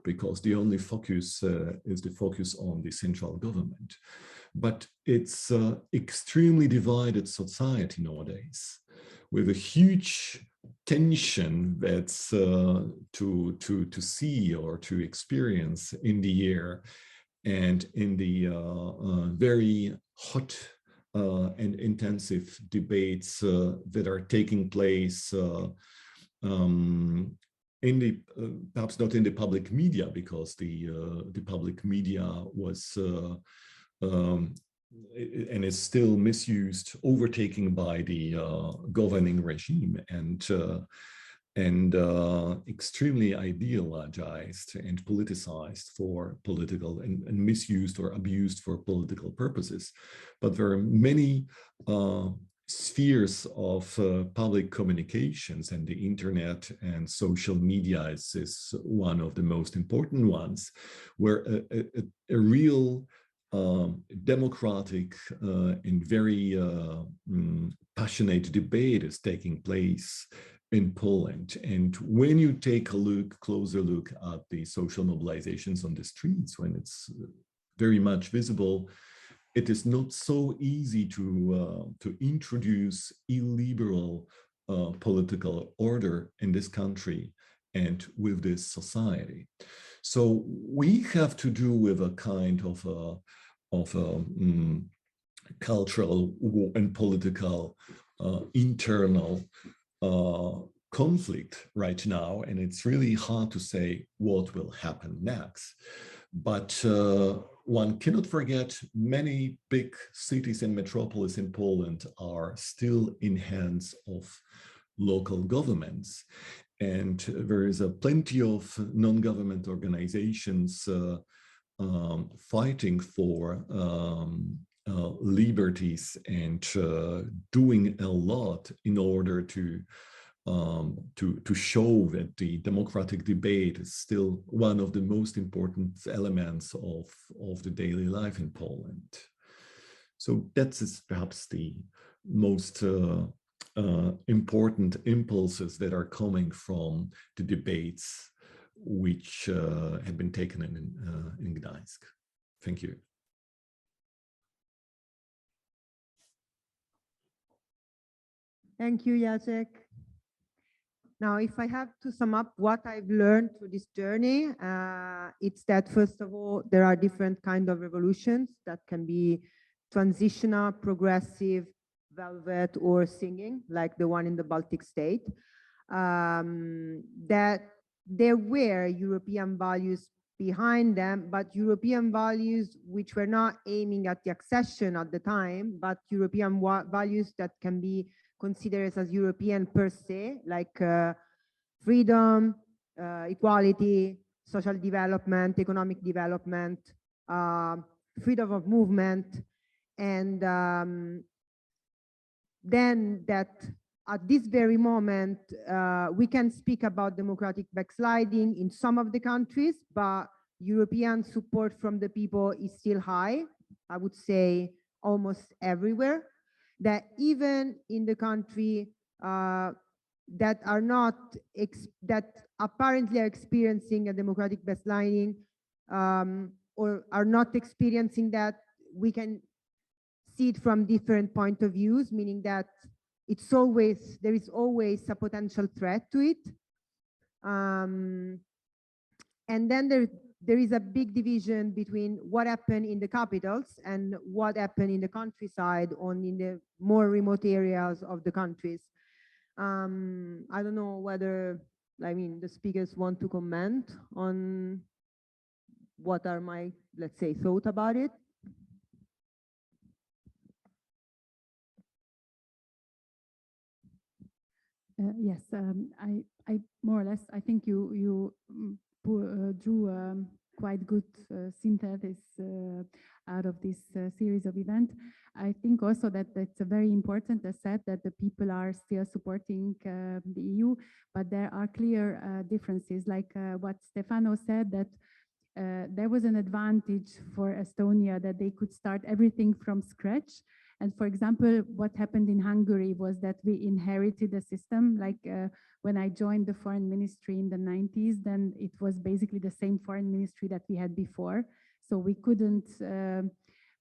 because the only focus is the focus on the central government. But it's extremely divided society nowadays, with a huge tension that's to see or to experience in the air, and in the very hot and intensive debates that are taking place in the perhaps not in the public media, because the public media was and is still misused, overtaken by the governing regime, and extremely ideologized and politicized for political and misused or abused for political purposes. But there are many spheres of public communications, and the internet and social media is one of the most important ones, where a real democratic and very passionate debate is taking place in Poland. And when you take a closer look at the social mobilizations on the streets, when it's very much visible, it is not so easy to introduce illiberal political order in this country and with this society. So we have to do with a kind of cultural and political internal conflict right now, and it's really hard to say what will happen next. But one cannot forget, many big cities and metropolis in Poland are still in hands of local governments. And there is plenty of non-government organizations fighting for liberties and doing a lot in order to show that the democratic debate is still one of the most important elements of the daily life in Poland. So that's perhaps the most important impulses that are coming from the debates which have been taken in Gdańsk. Thank you. Thank you, Jacek. Now, if I have to sum up what I've learned through this journey, it's that, first of all, there are different kinds of revolutions that can be transitional, progressive, velvet, or singing, like the one in the Baltic state, that there were European values behind them, but European values which were not aiming at the accession at the time, but European values that can be considered as European per se, like freedom, equality, social development, economic development, freedom of movement, and then that at this very moment, we can speak about democratic backsliding in some of the countries, but European support from the people is still high, I would say almost everywhere. That even in the country that are not, that apparently are experiencing a democratic backsliding or are not experiencing that, we can see it from different point of views, meaning that it's always, there is always a potential threat to it. And then there is a big division between what happened in the capitals and what happened in the countryside or in the more remote areas of the countries. I don't know whether, I mean, the speakers want to comment on what are my, let's say, thought about it. Yes, I more or less, I think you drew quite good synthesis out of this series of events. I think also that it's very important, as said, that the people are still supporting the EU, but there are clear differences, like what Stefano said, that there was an advantage for Estonia that they could start everything from scratch. And for example, what happened in Hungary was that we inherited a system, like when I joined the foreign ministry in the 90s, then it was basically the same foreign ministry that we had before. So we couldn't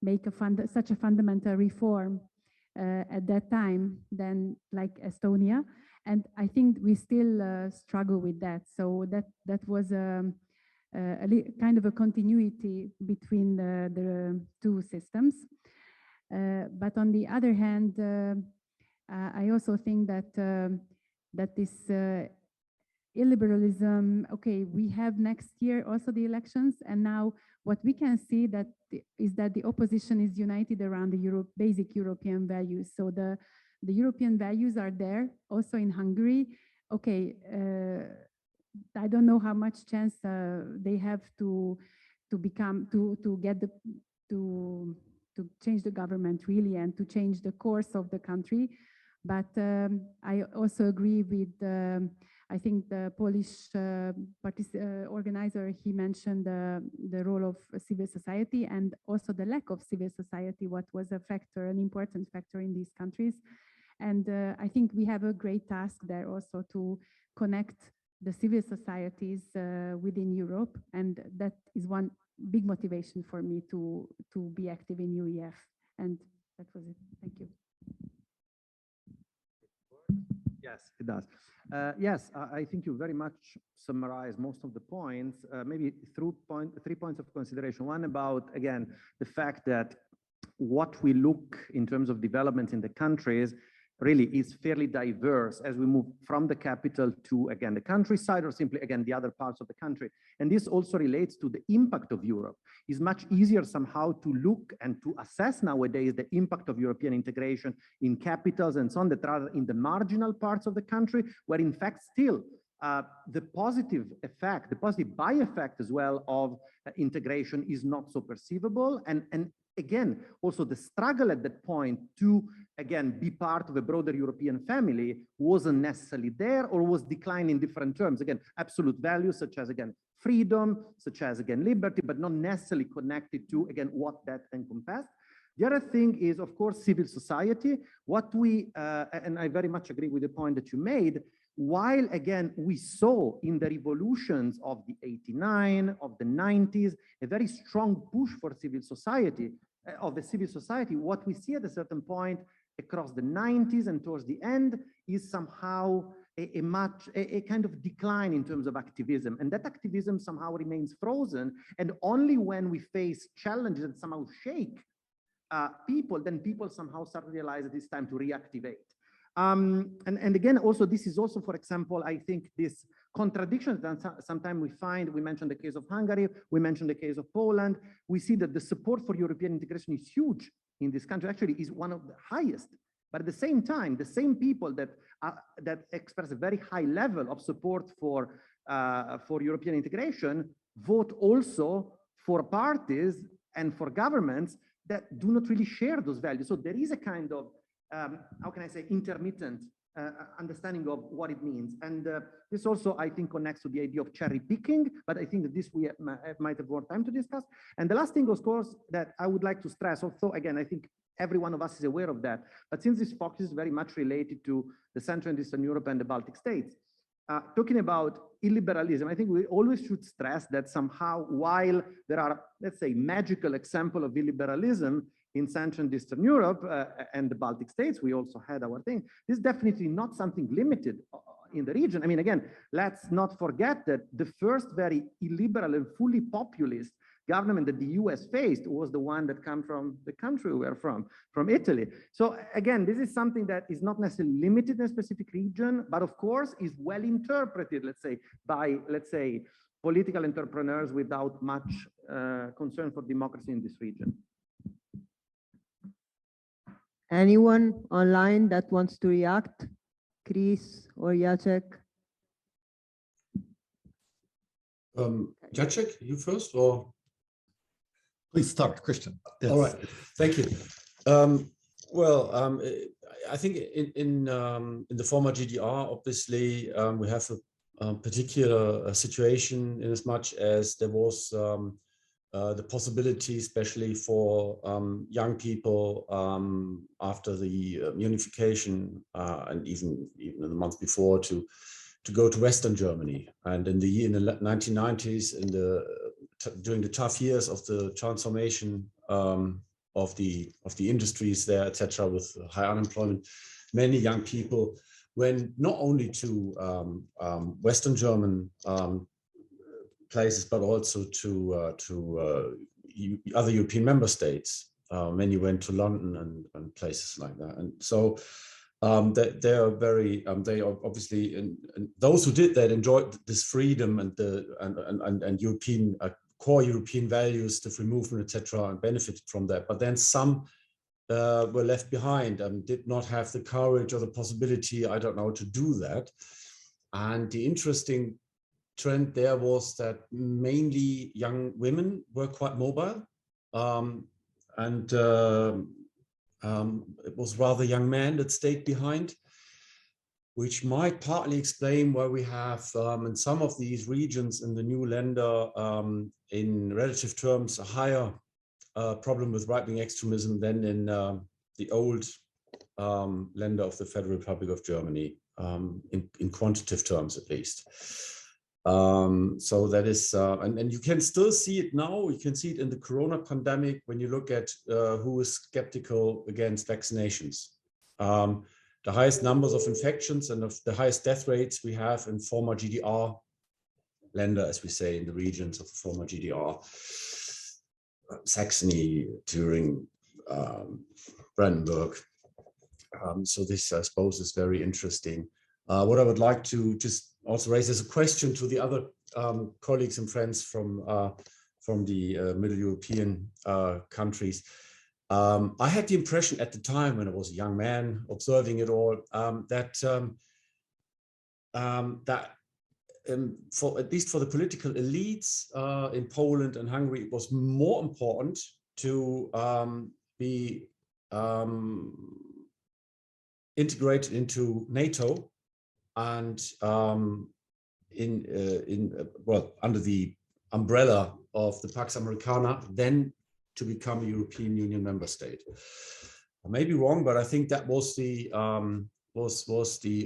make such a fundamental reform at that time than like Estonia. And I think we still struggle with that. So that was kind of a continuity between the two systems. But on the other hand, I also think that that this illiberalism, okay, we have next year also the elections, and now what we can see is that the opposition is united around the basic European values. So the European values are there also in Hungary. Okay, I don't know how much chance they have to change the government really and to change the course of the country. But I also agree with, I think the Polish organizer, he mentioned the role of civil society and also the lack of civil society, what was a factor, an important factor in these countries. And I think we have a great task there also to connect the civil societies within Europe. And that is one big motivation for me to be active in UEF. And that was it. Thank you. Yes, it does. Yes, I think you very much summarized most of the points. Maybe through 3 points of consideration. One about, again, the fact that what we look in terms of developments in the countries really is fairly diverse as we move from the capital to, again, the countryside or simply, again, the other parts of the country. And this also relates to the impact of Europe. It's much easier somehow to look and to assess nowadays the impact of European integration in capitals and so on, that rather in the marginal parts of the country, where in fact still the positive effect, the positive by-effect as well of integration is not so perceivable. And again, also the struggle at that point to, again, be part of a broader European family wasn't necessarily there or was declined in different terms. Again, absolute values such as, again, freedom, such as, again, liberty, but not necessarily connected to, again, what that encompassed. The other thing is, of course, civil society. What we, and I very much agree with the point that you made, while, again, we saw in the revolutions of the 89, of the 90s, a very strong push for civil society, of the civil society, what we see at a certain point across the 90s and towards the end is somehow a kind of decline in terms of activism. And that activism somehow remains frozen. And only when we face challenges that somehow shake people, then people somehow start to realize that it's time to reactivate. And again, also, this is also, for example, I think this contradiction that sometimes we find, we mentioned the case of Hungary, we mentioned the case of Poland, we see that the support for European integration is huge in this country, actually is one of the highest. But at the same time, the same people that express a very high level of support for European integration vote also for parties and for governments that do not really share those values. So there is a kind of, how can I say, intermittent understanding of what it means. And this also, I think, connects to the idea of cherry picking, but I think that this we might have more time to discuss. And the last thing, of course, that I would like to stress, although, again, I think every one of us is aware of that, but since this focus is very much related to the Central and Eastern Europe and the Baltic states, talking about illiberalism, I think we always should stress that somehow, while there are, let's say, magical example of illiberalism in Central and Eastern Europe and the Baltic states, we also had our thing. This is definitely not something limited in the region. I mean, again, let's not forget that the first very illiberal and fully populist government that the US faced was the one that came from the country we're from Italy. So again, this is something that is not necessarily limited in a specific region, but of course is well interpreted, let's say, by, let's say, political entrepreneurs without much concern for democracy in this region. Anyone online that wants to react? Chris or Jacek? Jacek, you first, or? Please start, Christian. Yes. All right, thank you. I think in the former GDR, obviously, we have a particular situation in as much as there was the possibility, especially for young people after the unification and even in the month before to go to Western Germany. And in the 1990s, during the tough years of the transformation of the industries there, etc., with high unemployment, many young people went not only to Western German places, but also to other European member states. Many went to London and places like that. And so they are very, they are obviously, and those who did that enjoyed this freedom and European core European values, the free movement, etc., and benefited from that. But then some were left behind and did not have the courage or the possibility, I don't know, to do that. And the interesting trend there was that mainly young women were quite mobile, and it was rather young men that stayed behind, which might partly explain why we have in some of these regions in the new Länder, in relative terms, a higher problem with right-wing extremism than in the old Länder of the Federal Republic of Germany, in quantitative terms at least. So that is, and you can still see it now. You can see it in the Corona pandemic when you look at who is skeptical against vaccinations. The highest numbers of infections and of the highest death rates we have in former GDR Länder, as we say, in the regions of the former GDR, Saxony, Turing, Brandenburg. So this, I suppose, is very interesting. What I would like to just also raise as a question to the other colleagues and friends from the Middle European countries. I had the impression at the time when I was a young man observing it all that for at least for the political elites in Poland and Hungary, it was more important to be integrated into NATO and well, under the umbrella of the Pax Americana, then to become a European Union member state. I may be wrong, but I think that was the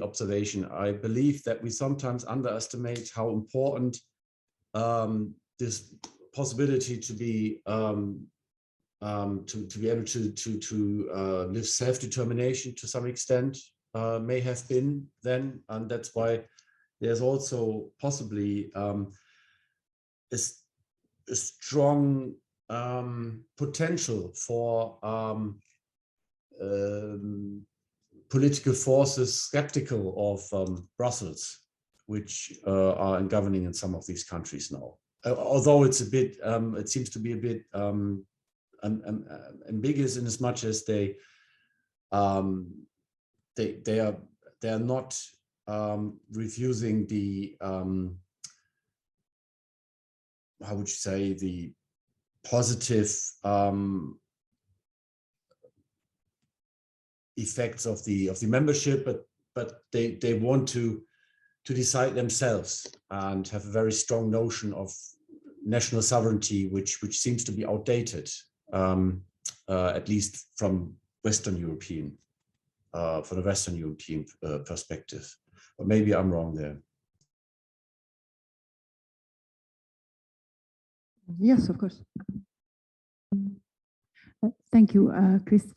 observation. I believe that we sometimes underestimate how important this possibility to be to be able to live self-determination to some extent may have been then, and that's why there's also possibly a strong potential for political forces skeptical of Brussels, which are governing in some of these countries now. Although it's a bit, it seems to be a bit ambiguous in as much as they are not refusing the how would you say, the positive effects of the membership, but they want to decide themselves and have a very strong notion of national sovereignty, which seems to be outdated, at least from Western European, from the Western European perspective. But maybe I'm wrong there. Yes, of course. Thank you, Chris.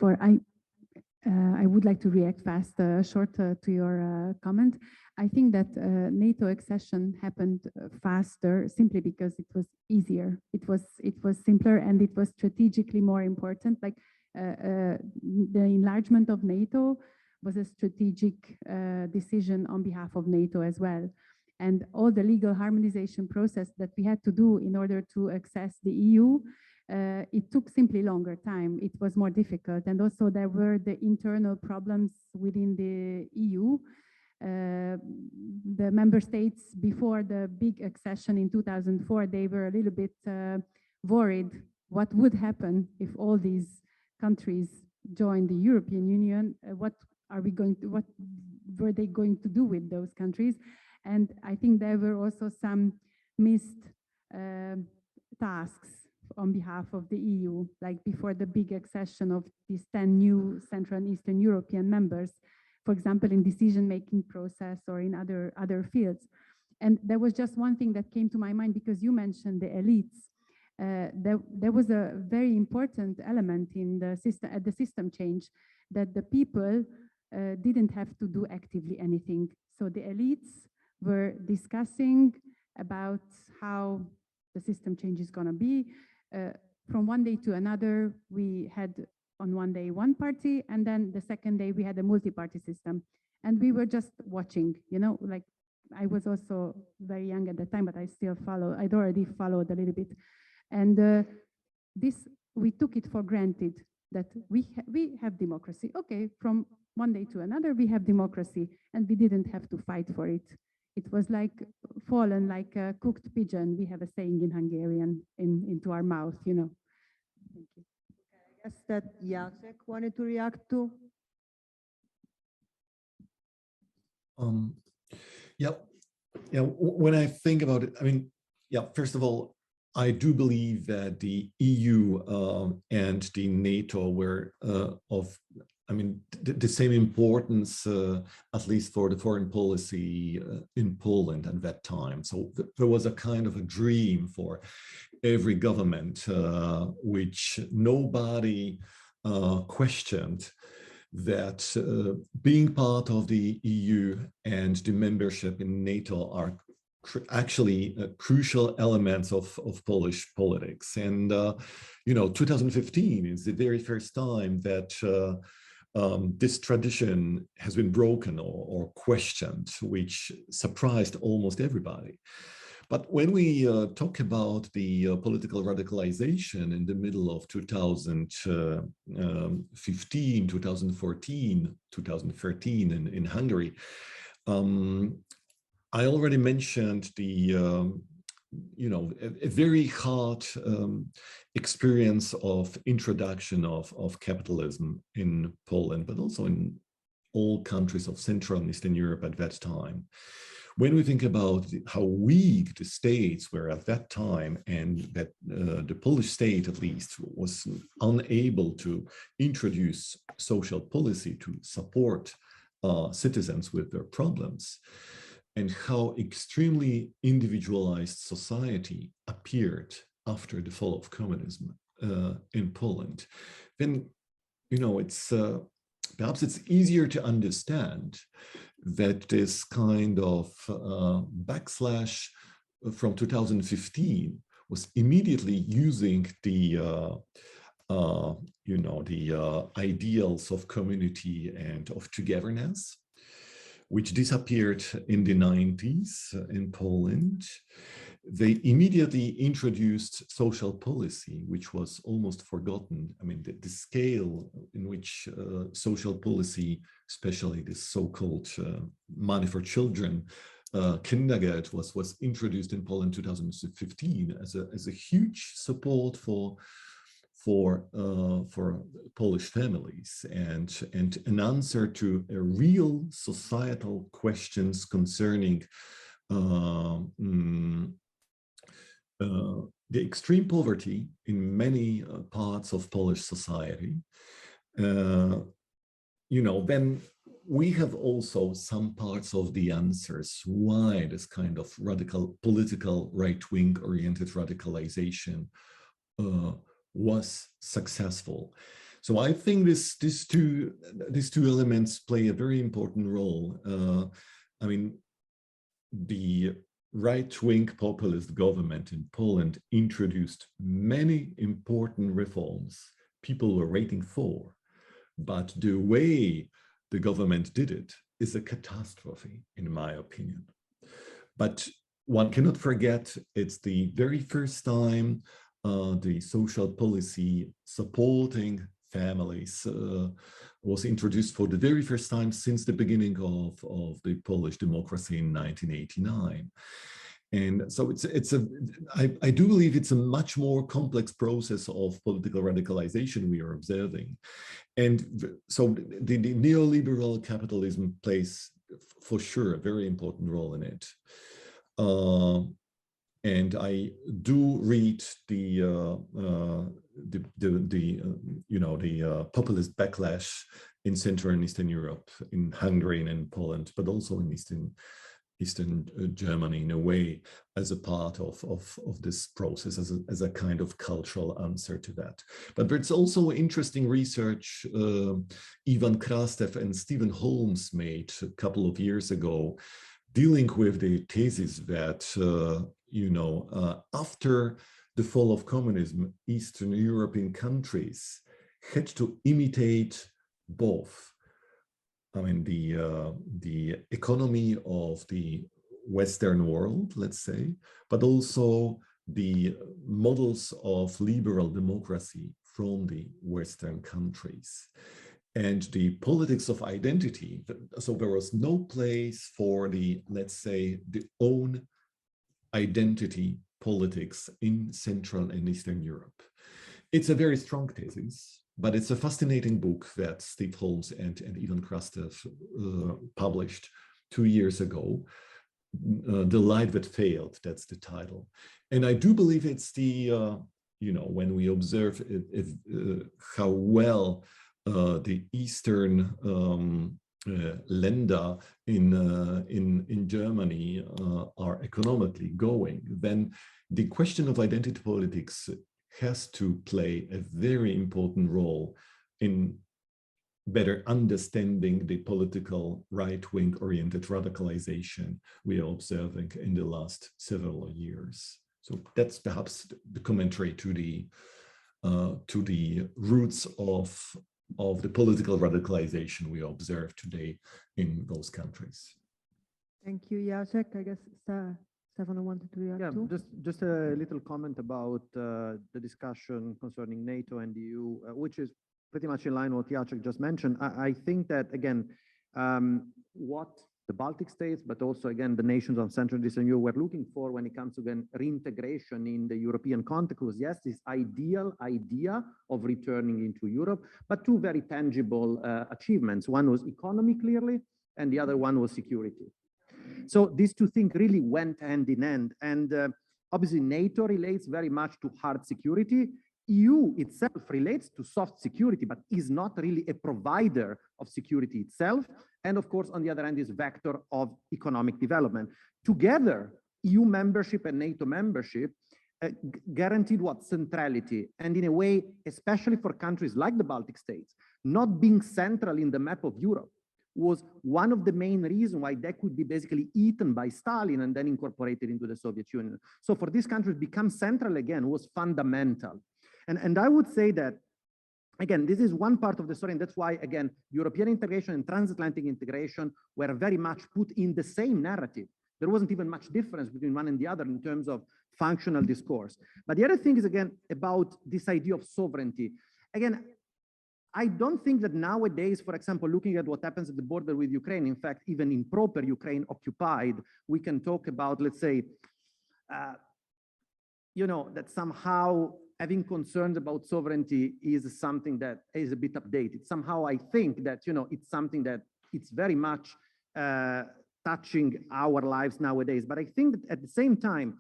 I would like to react fast, short to your comment. I think that NATO accession happened faster simply because it was easier. It was simpler, and it was strategically more important. Like the enlargement of NATO was a strategic decision on behalf of NATO as well. And all the legal harmonization process that we had to do in order to access the EU, it took simply longer time. It was more difficult. And also there were the internal problems within the EU. The member states before the big accession in 2004, they were a little bit worried what would happen if all these countries joined the European Union. What were they going to do with those countries? And I think there were also some missed tasks on behalf of the EU, like before the big accession of these 10 new Central and Eastern European members, for example, in decision-making process or in other fields. And there was just one thing that came to my mind because you mentioned the elites. There was a very important element in the system, at the system change, that the people didn't have to do actively anything. So the elites were discussing about how the system change is going to be. From one day to another, we had on one day one party, and then the second day we had a multi-party system. And we were just watching, you know, like I was also very young at the time, but I still followed, I'd already followed a little bit. And we took it for granted that we have democracy. Okay, from one day to another, we have democracy, and we didn't have to fight for it. It was like fallen like a cooked pigeon. We have a saying in Hungarian, into our mouth, you know. Thank you. I guess that Jacek wanted to react to. Yeah. When I think about it, I mean, yeah. First of all, I do believe that the EU and the NATO were the same importance, at least for the foreign policy in Poland at that time. So there was a kind of a dream for every government, which nobody questioned, that being part of the EU and the membership in NATO are actually crucial elements of Polish politics. And, 2015 is the very first time that this tradition has been broken or questioned, which surprised almost everybody. But when we talk about the political radicalization in the middle of 2015, 2014, 2013 in Hungary, I already mentioned the you know, a very hard experience of introduction of capitalism in Poland, but also in all countries of Central and Eastern Europe at that time. When we think about how weak the states were at that time, and that the Polish state, at least, was unable to introduce social policy to support citizens with their problems, and how extremely individualized society appeared after the fall of communism in Poland, then, you know, it's perhaps it's easier to understand that this kind of backslash from 2015 was immediately using the you know, the ideals of community and of togetherness, which disappeared in the 90s in Poland. They immediately introduced social policy, which was almost forgotten. I mean, the scale in which social policy, especially this so-called money for children, Kindergeld was introduced in Poland in 2015 as a huge support for Polish families and an answer to a real societal questions concerning the extreme poverty in many parts of Polish society. You know, then we have also some parts of the answers why this kind of radical political right-wing oriented radicalization was successful. So I think these two elements play a very important role. I mean, the right-wing populist government in Poland introduced many important reforms people were waiting for, but the way the government did it is a catastrophe, in my opinion. But one cannot forget, it's the very first time the social policy supporting families was introduced for the very first time since the beginning of the Polish democracy in 1989. And so I do believe it's a much more complex process of political radicalization we are observing. And so the neoliberal capitalism plays, for sure, a very important role in it. And I do read the populist backlash in Central and Eastern Europe, in Hungary and in Poland, but also in Eastern Germany, in a way, as a part of this process, as a kind of cultural answer to that. But there's also interesting research Ivan Krastev and Stephen Holmes made a couple of years ago, dealing with the thesis that after the fall of communism, Eastern European countries had to imitate both. I mean, the economy of the Western world, let's say, but also the models of liberal democracy from the Western countries. And the politics of identity, so there was no place for the, let's say, the own identity politics in Central and Eastern Europe. It's a very strong thesis, but it's a fascinating book that Steve Holmes and Ivan Krastev published 2 years ago. The Light That Failed, that's the title. And I do believe it's the, when we observe how well the Eastern Länder in Germany are economically going, then the question of identity politics has to play a very important role in better understanding the political right-wing oriented radicalization we are observing in the last several years. So that's perhaps the commentary to the roots of the political radicalization we observe today in those countries. Thank you, Jacek. I guess Stefano wanted to react too. Just a little comment about the discussion concerning NATO and the EU, which is pretty much in line with what Jacek just mentioned. I think that, again, what the Baltic states, but also, again, the nations of Central and Eastern Europe were looking for when it comes to, again, reintegration in the European context was, yes, this ideal idea of returning into Europe, but two very tangible achievements. One was economy, clearly, and the other one was security. So these two things really went hand in hand. And obviously, NATO relates very much to hard security. EU itself relates to soft security, but is not really a provider of security itself. And of course, on the other hand, is vector of economic development. Together, EU membership and NATO membership guaranteed what? Centrality. And in a way, especially for countries like the Baltic states, not being central in the map of Europe was one of the main reasons why they could be basically eaten by Stalin and then incorporated into the Soviet Union. So for these countries to become central again was fundamental. And I would say that, again, this is one part of the story, and that's why, again, European integration and transatlantic integration were very much put in the same narrative. There wasn't even much difference between one and the other in terms of functional discourse. But the other thing is, again, about this idea of sovereignty. Again, I don't think that nowadays, for example, looking at what happens at the border with Ukraine, in fact, even in proper Ukraine occupied, we can talk about, let's say, that somehow having concerns about sovereignty is something that is a bit updated. Somehow I think that, it's something that it's very much touching our lives nowadays. But I think that at the same time,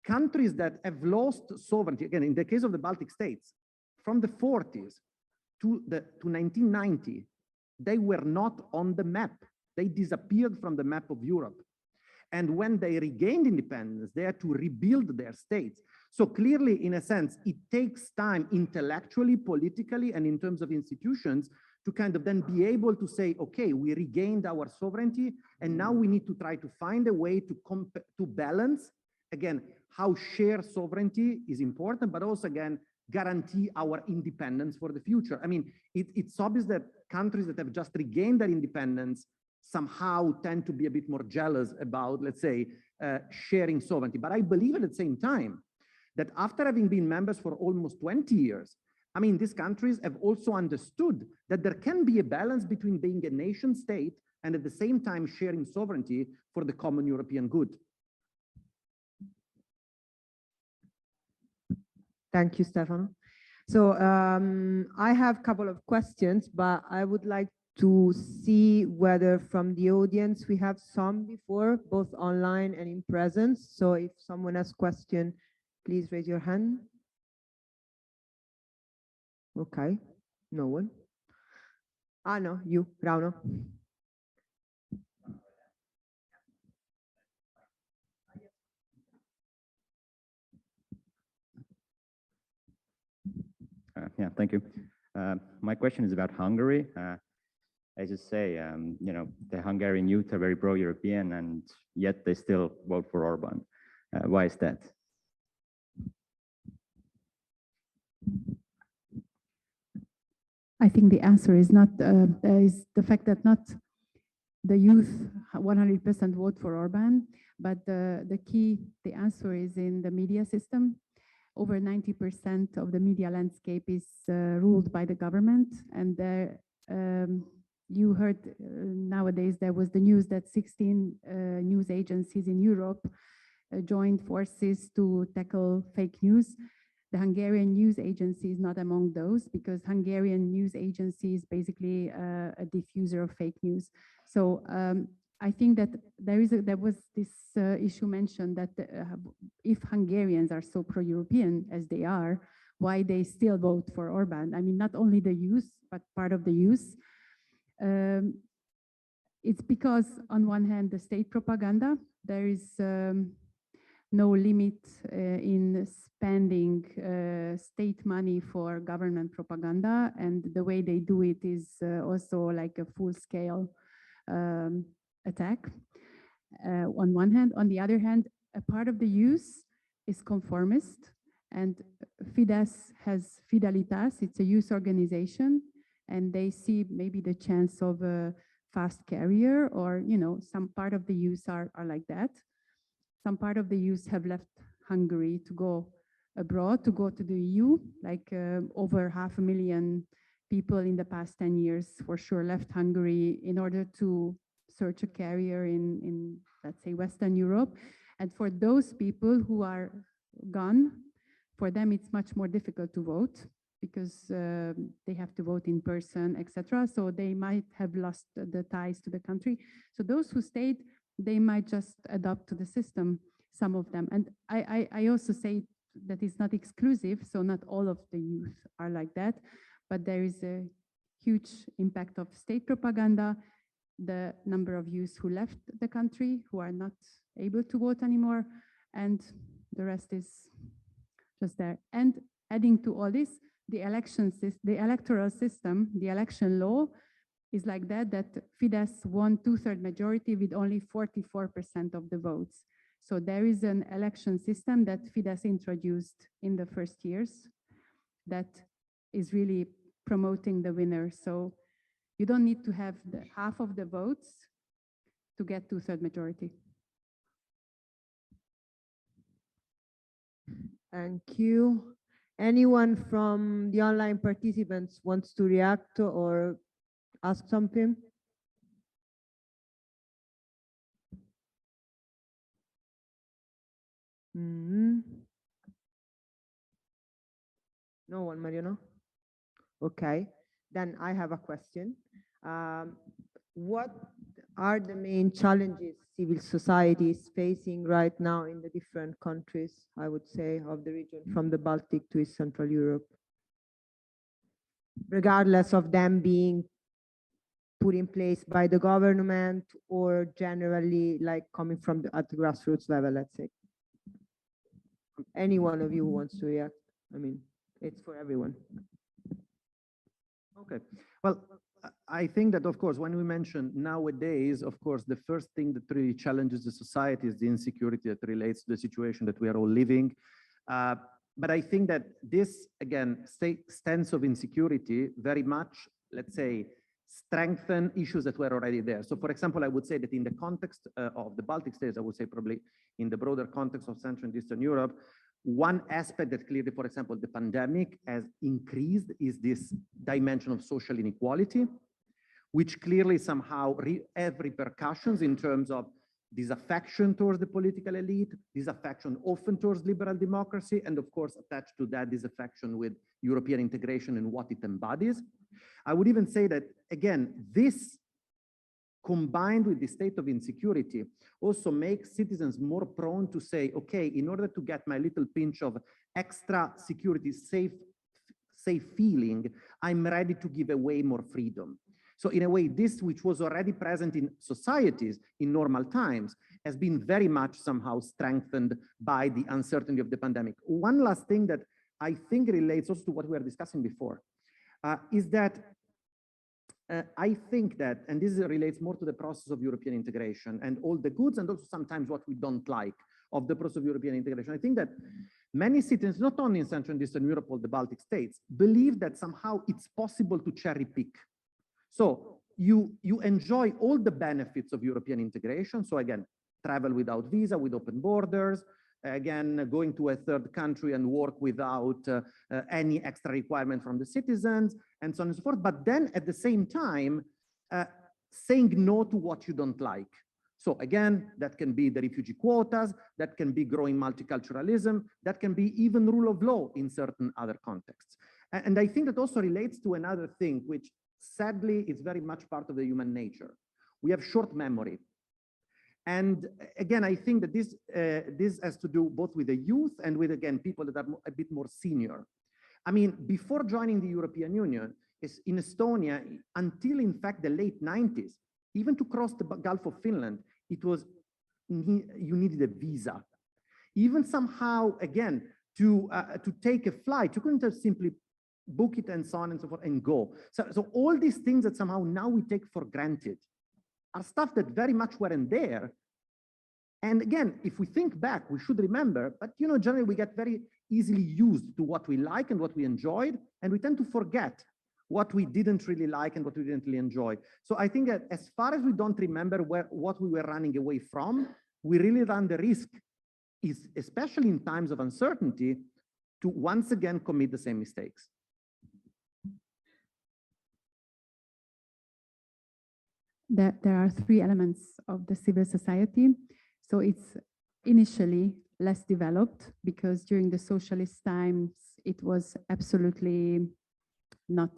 countries that have lost sovereignty, again, in the case of the Baltic states, from the 40s to 1990, they were not on the map. They disappeared from the map of Europe. And when they regained independence, they had to rebuild their states. So clearly, in a sense, it takes time intellectually, politically, and in terms of institutions to kind of then be able to say, okay, we regained our sovereignty, and now we need to try to find a way to balance, again, how shared sovereignty is important, but also, again, guarantee our independence for the future. I mean, it's obvious that countries that have just regained their independence somehow tend to be a bit more jealous about, let's say, sharing sovereignty. But I believe at the same time that after having been members for almost 20 years, I mean, these countries have also understood that there can be a balance between being a nation state and at the same time sharing sovereignty for the common European good. Thank you, Stefano. So I have a couple of questions, but I would like to see whether from the audience we have some before, both online and in presence. So if someone has a question, please raise your hand. Okay, no one. Ah, no, you, Rauno. Yeah, thank you. My question is about Hungary. As you say, the Hungarian youth are very pro-European, and yet they still vote for Orban. Why is that? I think the answer is not is the fact that not the youth 100% vote for Orban, but the answer is in the media system. Over 90% of the media landscape is ruled by the government, and you heard nowadays there was the news that 16 news agencies in Europe joined forces to tackle fake news. The Hungarian news agency is not among those, because Hungarian news agency is basically a diffuser of fake news. So I think that there was this issue mentioned that if Hungarians are so pro-European as they are, why they still vote for Orban? I mean, not only the youth, but part of the youth. It's because on one hand, the state propaganda, there is no limit in spending state money for government propaganda, and the way they do it is also like a full-scale attack on one hand. On the other hand, a part of the youth is conformist, and Fidesz has Fidelitas, it's a youth organization, and they see maybe the chance of a fast career, or some part of the youth are like that. Some part of the youth have left Hungary to go abroad, to go to the EU, like over 500,000 people in the past 10 years for sure left Hungary in order to search a carrier in, let's say, Western Europe. And for those people who are gone, for them it's much more difficult to vote because they have to vote in person, etc. So they might have lost the ties to the country. So those who stayed, they might just adapt to the system, some of them. And I also say that it's not exclusive, so not all of the youth are like that, but there is a huge impact of state propaganda, the number of youths who left the country, who are not able to vote anymore, and the rest is just there. And adding to all this, the electoral system, the election law is like that Fidesz won 2/3 majority with only 44% of the votes. So there is an election system that Fidesz introduced in the first years that is really promoting the winner. So you don't need to have half of the votes to get 2/3 majority. Thank you. Anyone from the online participants wants to react or ask something? No one, Mariano? Okay, then I have a question. What are the main challenges civil society is facing right now in the different countries, I would say, of the region, from the Baltic to East Central Europe, regardless of them being put in place by the government or generally like coming from at the grassroots level, let's say? Any one of you who wants to react? I mean, it's for everyone. Okay, well, I think that, of course, when we mention nowadays, of course, the first thing that really challenges the society is the insecurity that relates to the situation that we are all living. But I think that this, again, sense of insecurity very much, let's say, strengthen issues that were already there. So, for example, I would say that in the context of the Baltic states, I would say probably in the broader context of Central and Eastern Europe, one aspect that clearly, for example, the pandemic has increased is this dimension of social inequality, which clearly somehow have repercussions in terms of disaffection towards the political elite, disaffection often towards liberal democracy, and of course, attached to that disaffection with European integration and what it embodies. I would even say that, again, this combined with the state of insecurity also makes citizens more prone to say, okay, in order to get my little pinch of extra security, safe feeling, I'm ready to give away more freedom. So in a way, this, which was already present in societies in normal times, has been very much somehow strengthened by the uncertainty of the pandemic. One last thing that I think relates also to what we were discussing before, is that I think that, and this relates more to the process of European integration and all the goods and also sometimes what we don't like of the process of European integration. I think that many citizens, not only in Central and Eastern Europe or the Baltic states, believe that somehow it's possible to cherry pick. So you enjoy all the benefits of European integration. So again, travel without visa, with open borders, again, going to a third country and work without any extra requirement from the citizens, and so on and so forth. But then at the same time, saying no to what you don't like. So again, that can be the refugee quotas, that can be growing multiculturalism, that can be even rule of law in certain other contexts. And I think that also relates to another thing, which sadly is very much part of the human nature. We have short memory. And again, I think that this has to do both with the youth and with, again, people that are a bit more senior. I mean, before joining the European Union, in Estonia, until in fact the late 90s, even to cross the Gulf of Finland, it was, you needed a visa. Even somehow, again, to take a flight, you couldn't just simply book it and so on and so forth and go. So all these things that somehow now we take for granted are stuff that very much weren't there. And again, if we think back, we should remember, but you know, generally we get very easily used to what we like and what we enjoyed, and we tend to forget what we didn't really like and what we didn't really enjoy. So I think that as far as we don't remember what we were running away from, we really run the risk, especially in times of uncertainty, to once again commit the same mistakes. that there are three elements of the civil society. So it's initially less developed because during the socialist times, it was absolutely not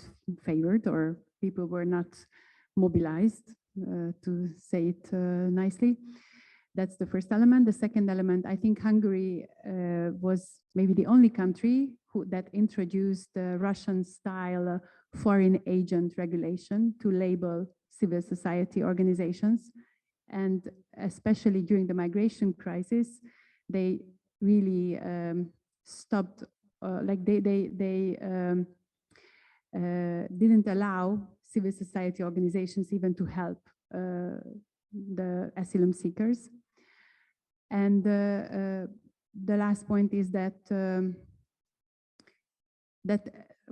favored, or people were not mobilized, to say it nicely. That's the first element. The second element, I think Hungary was maybe the only country that introduced the Russian-style foreign agent regulation to label civil society organizations. And especially during the migration crisis, they really stopped, didn't allow civil society organizations even to help the asylum seekers. And the last point is that,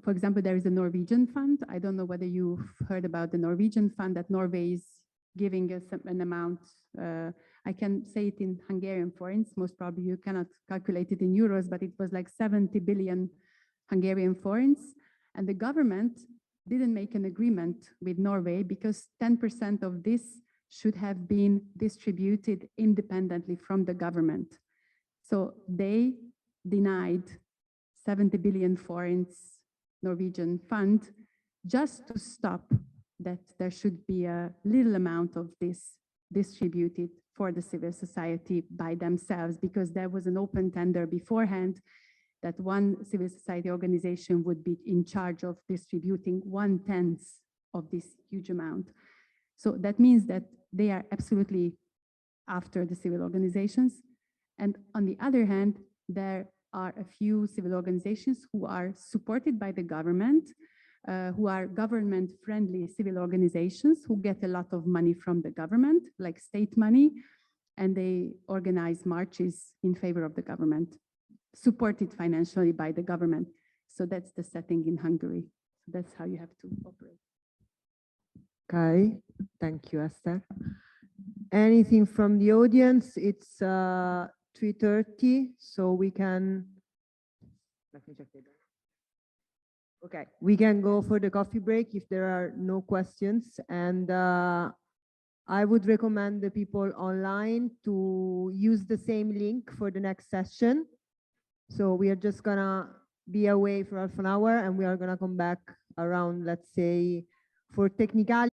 for example, there is a Norwegian fund. I don't know whether you've heard about the Norwegian fund that Norway is giving us an amount. I can say it in Hungarian forints. Most probably you cannot calculate it in euros, but it was like 70 billion Hungarian forints. And the government didn't make an agreement with Norway because 10% of this should have been distributed independently from the government. So they denied 70 billion forints Norwegian fund just to stop that there should be a little amount of this distributed for the civil society by themselves, because there was an open tender beforehand that one civil society organization would be in charge of distributing 1/10 of this huge amount. So that means that they are absolutely after the civil organizations. And on the other hand, there are a few civil organizations who are supported by the government, who are government-friendly civil organizations who get a lot of money from the government, like state money, and they organize marches in favor of the government, supported financially by the government. So that's the setting in Hungary. So that's how you have to operate. Okay, thank you, Esther. Anything from the audience? It's 3:30, so we can, let me check it. Okay, we can go for the coffee break if there are no questions. And I would recommend the people online to use the same link for the next session. So we are just gonna be away for half an hour and we are gonna come back around, let's say, for technicality.